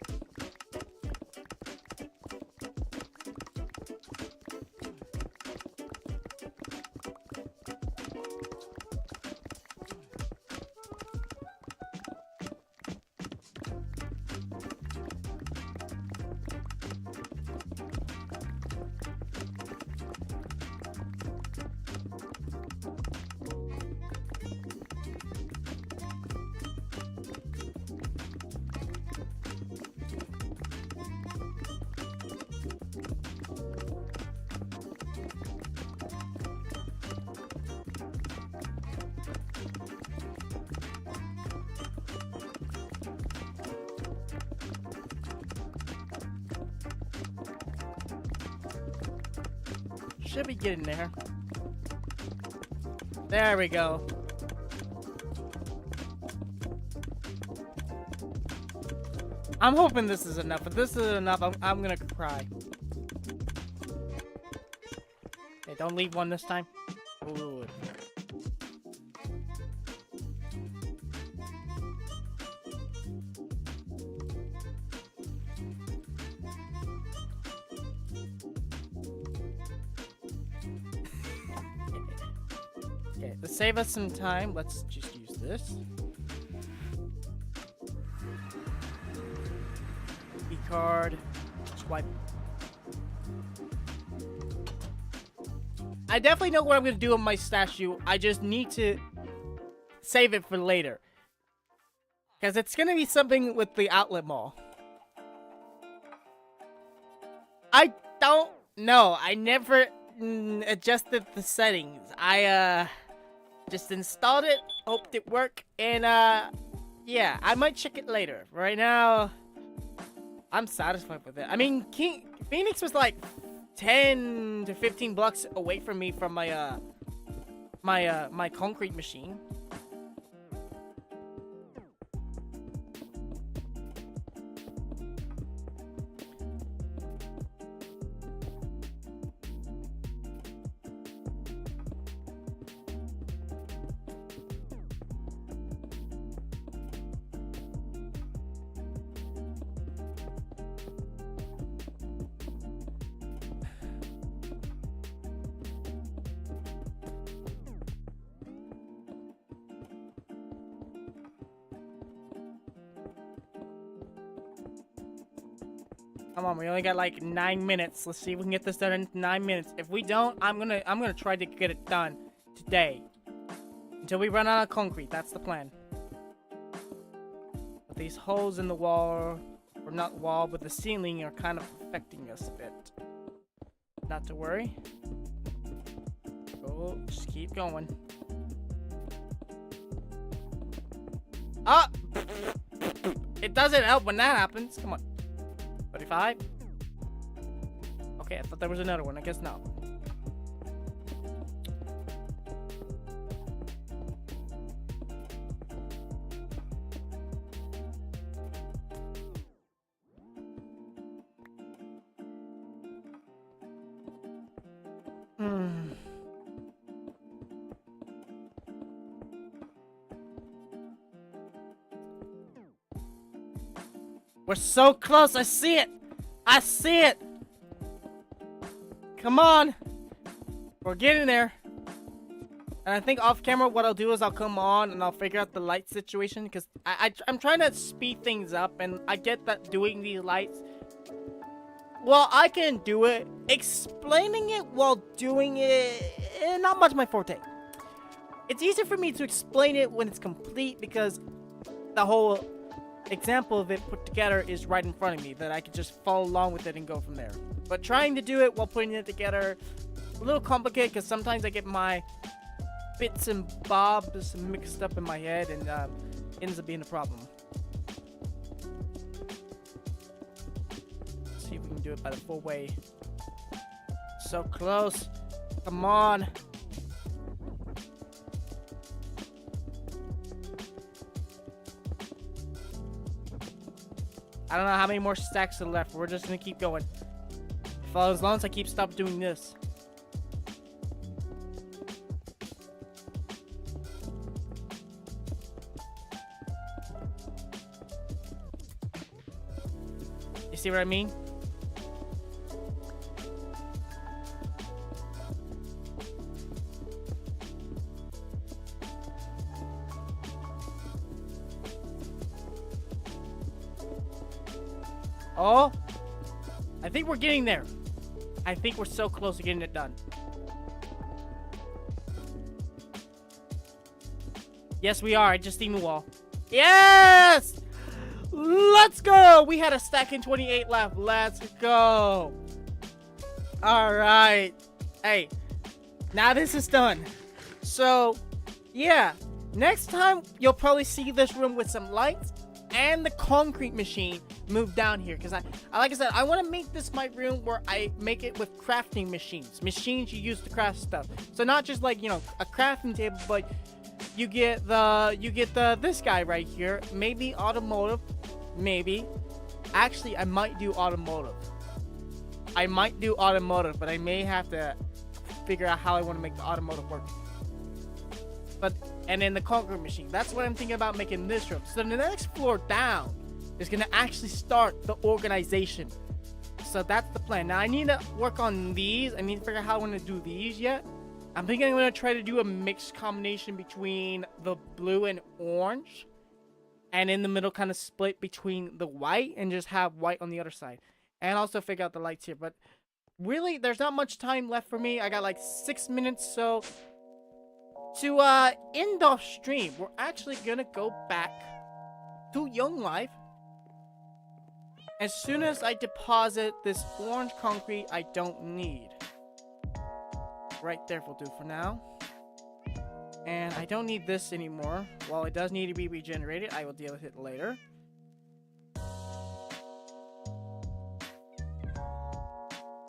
Should be getting there. There we go. I'm hoping this is enough. If this isn't enough, I'm gonna cry. Okay, don't leave one this time. Ooh. Okay, to save us some time, let's just use this. Card, swipe. I definitely know what I'm gonna do with my statue. I just need to save it for later, because it's gonna be something with the outlet mall. I don't know. I never adjusted the settings. Just installed it, hoped it worked, and yeah, I might check it later. Right now, I'm satisfied with it. I mean, Phoenix was like 10 to 15 blocks away from me from my my concrete machine. Come on, we only got like 9 minutes. Let's see if we can get this done in 9 minutes. If we don't, I'm gonna try to get it done today. Until we run out of concrete. That's the plan. But these holes in the wall, or not wall, but the ceiling are kind of affecting us a bit. Not to worry. Oh, just keep going. Ah! It doesn't help when that happens. Come on. 35? Okay, I thought there was another one. I guess not. We're so close. I see it. I see it. Come on. We're getting there. And I think off camera, what I'll do is I'll come on and I'll figure out the light situation. Because I'm trying to speed things up. And I get that doing these lights, well, I can do it. Explaining it while doing it, not much my forte. It's easier for me to explain it when it's complete because the whole example of it put together is right in front of me, that I could just follow along with it and go from there. But trying to do it while putting it together, a little complicated because sometimes I get my bits and bobs mixed up in my head and ends up being a problem. Let's see if we can do it by the full way. So close. Come on. I don't know how many more stacks are left. We're just gonna keep going. For as long as I keep stop doing this. You see what I mean? Oh, I think we're getting there. I think we're so close to getting it done. Yes, we are. I just seen the wall. Yes! Let's go! We had a stack in 28 left. Let's go. All right. Hey, now this is done. So, yeah. Next time, you'll probably see this room with some lights and the concrete machine move down here, because I like I said, I want to make this my room where I make it with crafting machines you use to craft stuff. So not just like, you know, a crafting table, but you get this guy right here. Maybe automotive, maybe. Actually, I might do automotive, but I may have to figure out how I want to make the automotive work. But and then the concrete machine, that's what I'm thinking about making this room. So the next floor down is gonna actually start the organization. So that's the plan. Now I need to work on these. I need to figure out how I want to do these yet. I'm thinking I'm gonna try to do a mixed combination between the blue and orange, and in the middle kind of split between the white and just have white on the other side, and also figure out the lights here. But really, there's not much time left for me. I got like 6 minutes, so to end off stream, we're actually gonna go back to Young Life as soon as I deposit this orange concrete I don't need. Right there will do for now. And I don't need this anymore. While it does need to be regenerated, I will deal with it later.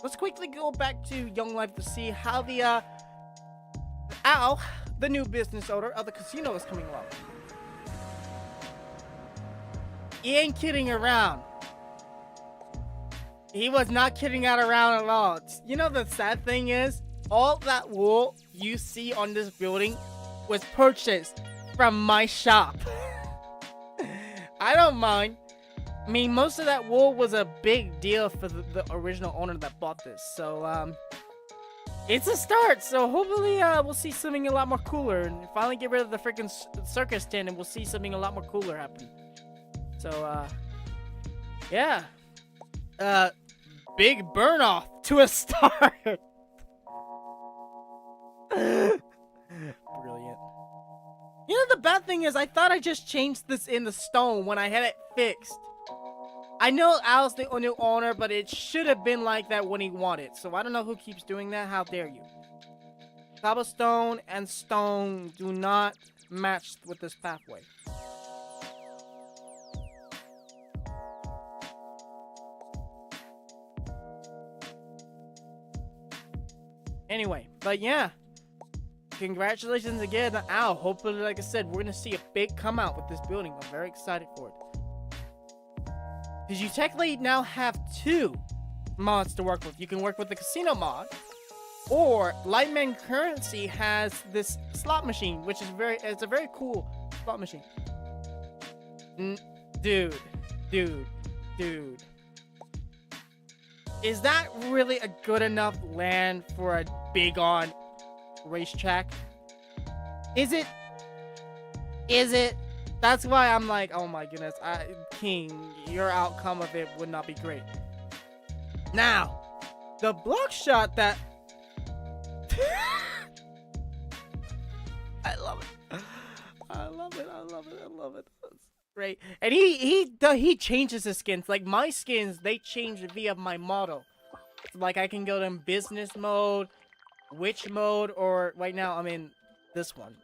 Let's quickly go back to Young Life to see how the Al, the new business owner of the casino, is coming along. He ain't kidding around. He was not kidding out around at all. You know, the sad thing is, all that wool you see on this building was purchased from my shop. I don't mind. I mean, most of that wool was a big deal for the original owner that bought this. So, it's a start. So, hopefully, we'll see something a lot more cooler. And finally get rid of the freaking circus tent and we'll see something a lot more cooler happen. So, yeah. Big burn off to a start. Brilliant. You know, the bad thing is, I thought I just changed this in the stone when I had it fixed. I know Al's the new owner, but it should have been like that when he wanted. So I don't know who keeps doing that. How dare you? Cobblestone and stone do not match with this pathway. Anyway, but yeah. Congratulations again to Al. Hopefully, like I said, we're going to see a big come out with this building. I'm very excited for it. Because you technically now have 2 mods to work with. You can work with the casino mod, or Lightman Currency has this slot machine, which is it's a very cool slot machine. Dude. Is that really a good enough land for a big on racetrack? Is it? That's why I'm like, oh my goodness, King, your outcome of it would not be great. Now, the block shot that I love it. That's great. And he changes his skins. Like my skins, they change via my model. Like I can go to business mode, witch mode, or right now I'm in this one.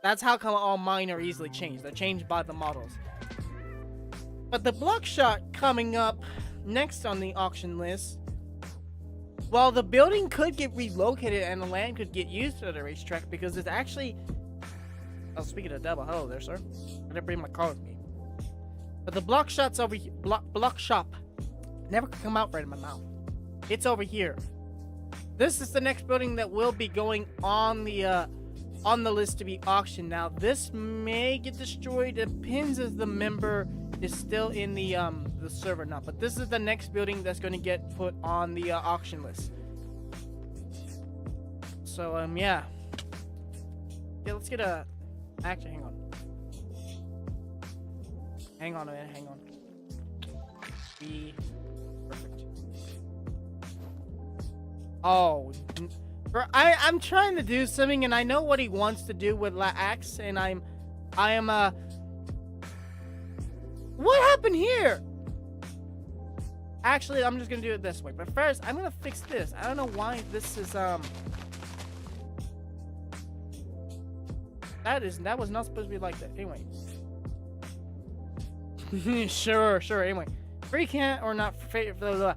That's how come all mine are easily changed. They're changed by the models. But the block shot coming up next on the auction list, while the building could get relocated and the land could get used for the racetrack, because it's actually... Oh, speaking of the devil, hello there, sir. I didn't bring my car with me. But the block shot's over here. Block shop. Never could come out right in my mouth. It's over here. This is the next building that will be going on the list to be auctioned. Now, this may get destroyed. It depends if the member is still in the server now. But this is the next building that's going to get put on the auction list. So, yeah. Yeah, let's get a... Actually, hang on. Hang on a minute, hang on. Perfect. Oh, I'm trying to do something, and I know what he wants to do with La Axe, and I am what happened here? Actually, I'm just gonna do it this way. But first, I'm gonna fix this. I don't know why this is that was not supposed to be like that. Anyway. Sure. Anyway, free can't or not blah, blah, blah.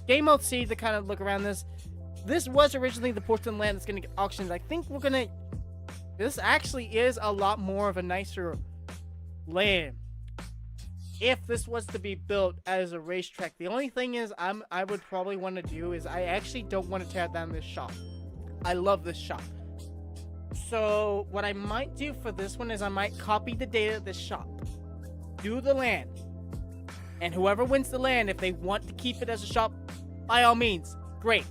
Game mode C to kind of look around this. This was originally the porcelain land that's gonna get auctioned. I think we're gonna. This actually is a lot more of a nicer land. If this was to be built as a racetrack, the only thing is I would probably want to do is I actually don't want to tear down this shop. I love this shop. So what I might do for this one is I might copy the data of this shop, do the land, and whoever wins the land, if they want to keep it as a shop, by all means, great.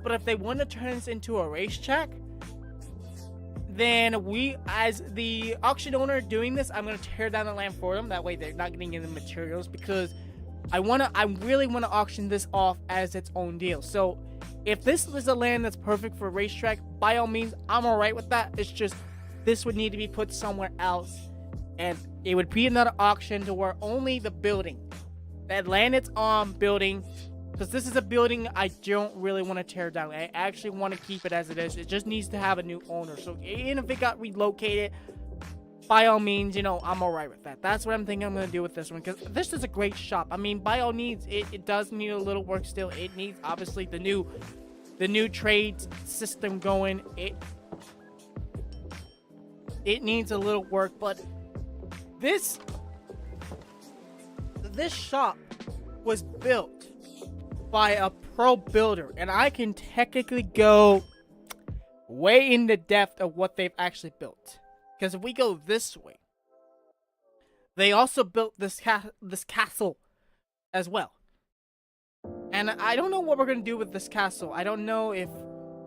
But if they want to turn this into a racetrack, then we, as the auction owner doing this, I'm going to tear down the land for them. That way they're not getting any materials, because I really want to auction this off as its own deal. So if this is a land that's perfect for a racetrack, by all means, I'm alright with that. It's just, this would need to be put somewhere else. And it would be another auction to where only the building, that land it's on, building, Because this is a building I don't really want to tear down. I actually want to keep it as it is. It just needs to have a new owner. So even if it got relocated, by all means, you know, I'm alright with that. That's what I'm thinking I'm going to do with this one. Because this is a great shop. I mean, by all means, it does need a little work still. It needs, obviously, the new trade system going. It needs a little work. But this shop was built by a pro builder, and I can technically go way in the depth of what they've actually built. Because if we go this way, they also built this castle as well. And I don't know what we're gonna do with this castle. I don't know if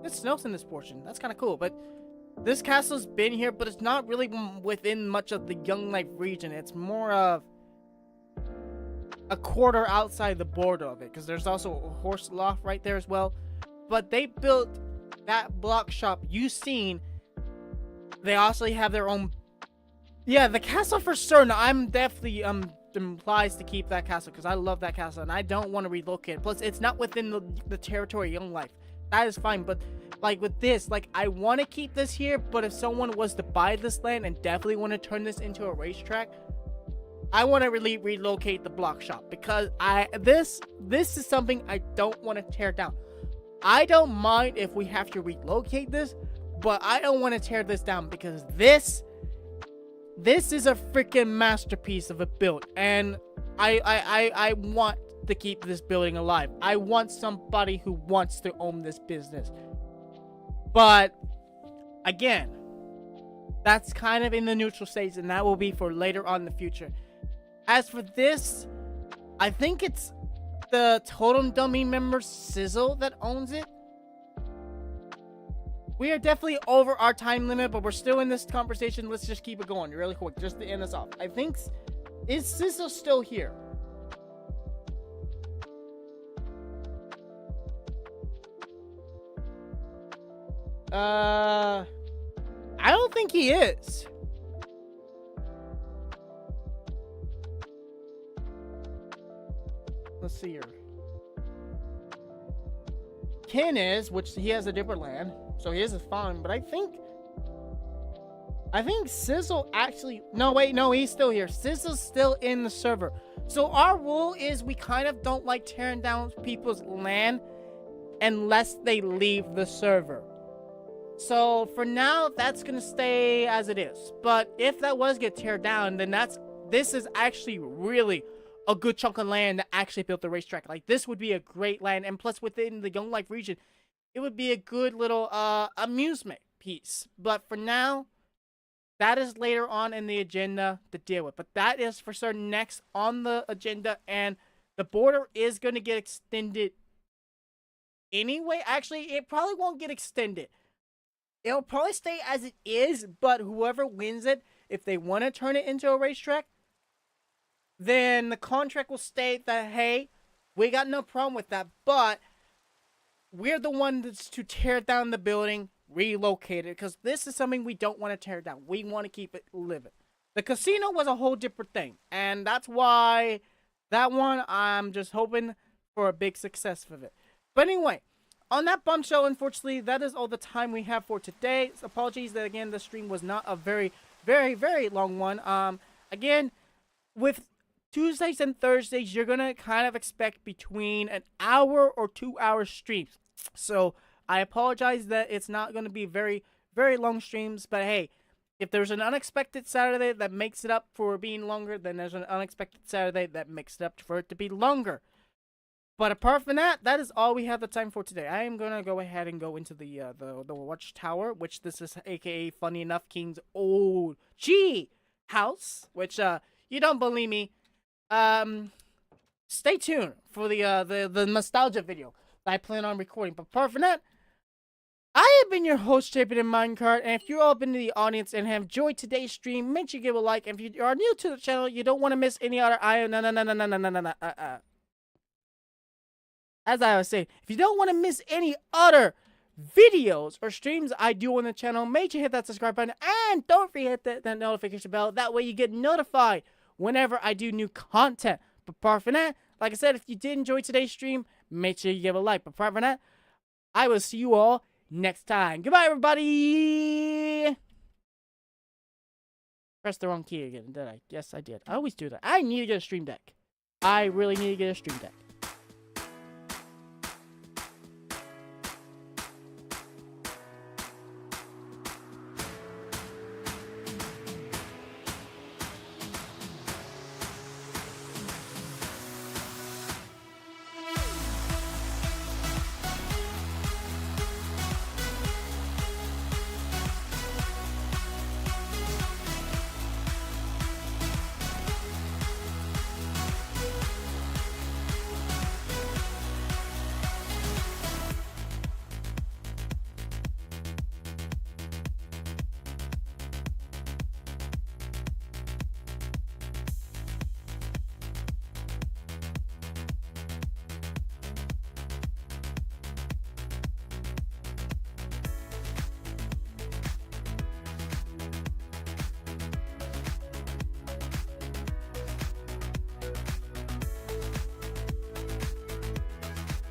it snows in this portion. That's kind of cool, but this castle's been here, but it's not really within much of the Young Life region. It's more of a quarter outside the border of it, because there's also a horse loft right there as well. But they built that block shop you've seen. They also have their own, yeah, the castle for certain. I'm definitely implies to keep that castle because I love that castle and I don't want to relocate it. Plus it's not within the territory of Young Life. That is fine, but like with this, like I want to keep this here, but if someone was to buy this land and definitely want to turn this into a racetrack, I want to really relocate the block shop because this is something I don't want to tear down. I don't mind if we have to relocate this, but I don't want to tear this down because this is a freaking masterpiece of a build, and I want to keep this building alive. I want somebody who wants to own this business. But again, that's kind of in the neutral stage, and that will be for later on in the future. As for this, I think it's the Totem Dummy member Sizzle that owns it. We are definitely over our time limit, but we're still in this conversation. Let's just keep it going really quick, just to end this off. I think, is Sizzle still here? I don't think he is. Let's see here. Ken is, which he has a different land, so he is fine. But I think Sizzle actually, no wait, no, he's still here. Sizzle's still in the server. So our rule is we kind of don't like tearing down people's land unless they leave the server. So for now, that's gonna stay as it is. But if that was get tear down, then this is actually really a good chunk of land that actually built the racetrack. Like this would be a great land, and plus within the Young Life region, it would be a good little amusement piece. But for now, that is later on in the agenda to deal with. But that is for certain next on the agenda, and the border is going to get extended anyway. Actually, it probably won't get extended. It'll probably stay as it is, but whoever wins it, if they want to turn it into a racetrack, then the contract will state that, hey, we got no problem with that, but we're the ones to tear down the building, relocate it, because this is something we don't want to tear down. We want to keep it living. The casino was a whole different thing, and that's why that one, I'm just hoping for a big success of it. But anyway, on that bombshell, unfortunately, that is all the time we have for today. So apologies that, again, the stream was not a very, very, very long one. Again, with Tuesdays and Thursdays, you're going to kind of expect between an hour or 2 hour streams. So I apologize that it's not going to be very, very long streams. But hey, if there's an unexpected Saturday that makes it up for being longer, then there's an unexpected Saturday that makes it up for it to be longer. But apart from that, that is all we have the time for today. I am going to go ahead and go into the watchtower, which this is aka, funny enough, King's OG house, which you don't believe me. Stay tuned for the nostalgia video that I plan on recording. But apart from that, I have been your host, Champion in Minecart, and if you're all been to the audience and have enjoyed today's stream, make sure you give a like. And if you are new to the channel, you don't want to miss any other as I was saying, if you don't want to miss any other videos or streams I do on the channel, make sure you hit that subscribe button and don't forget that notification bell. That way you get notified whenever I do new content. But apart from that, like I said, if you did enjoy today's stream, make sure you give a like. But apart from that, I will see you all next time. Goodbye, everybody! Pressed the wrong key again, did I? Yes, I did. I always do that. I need to get a stream deck. I really need to get a stream deck.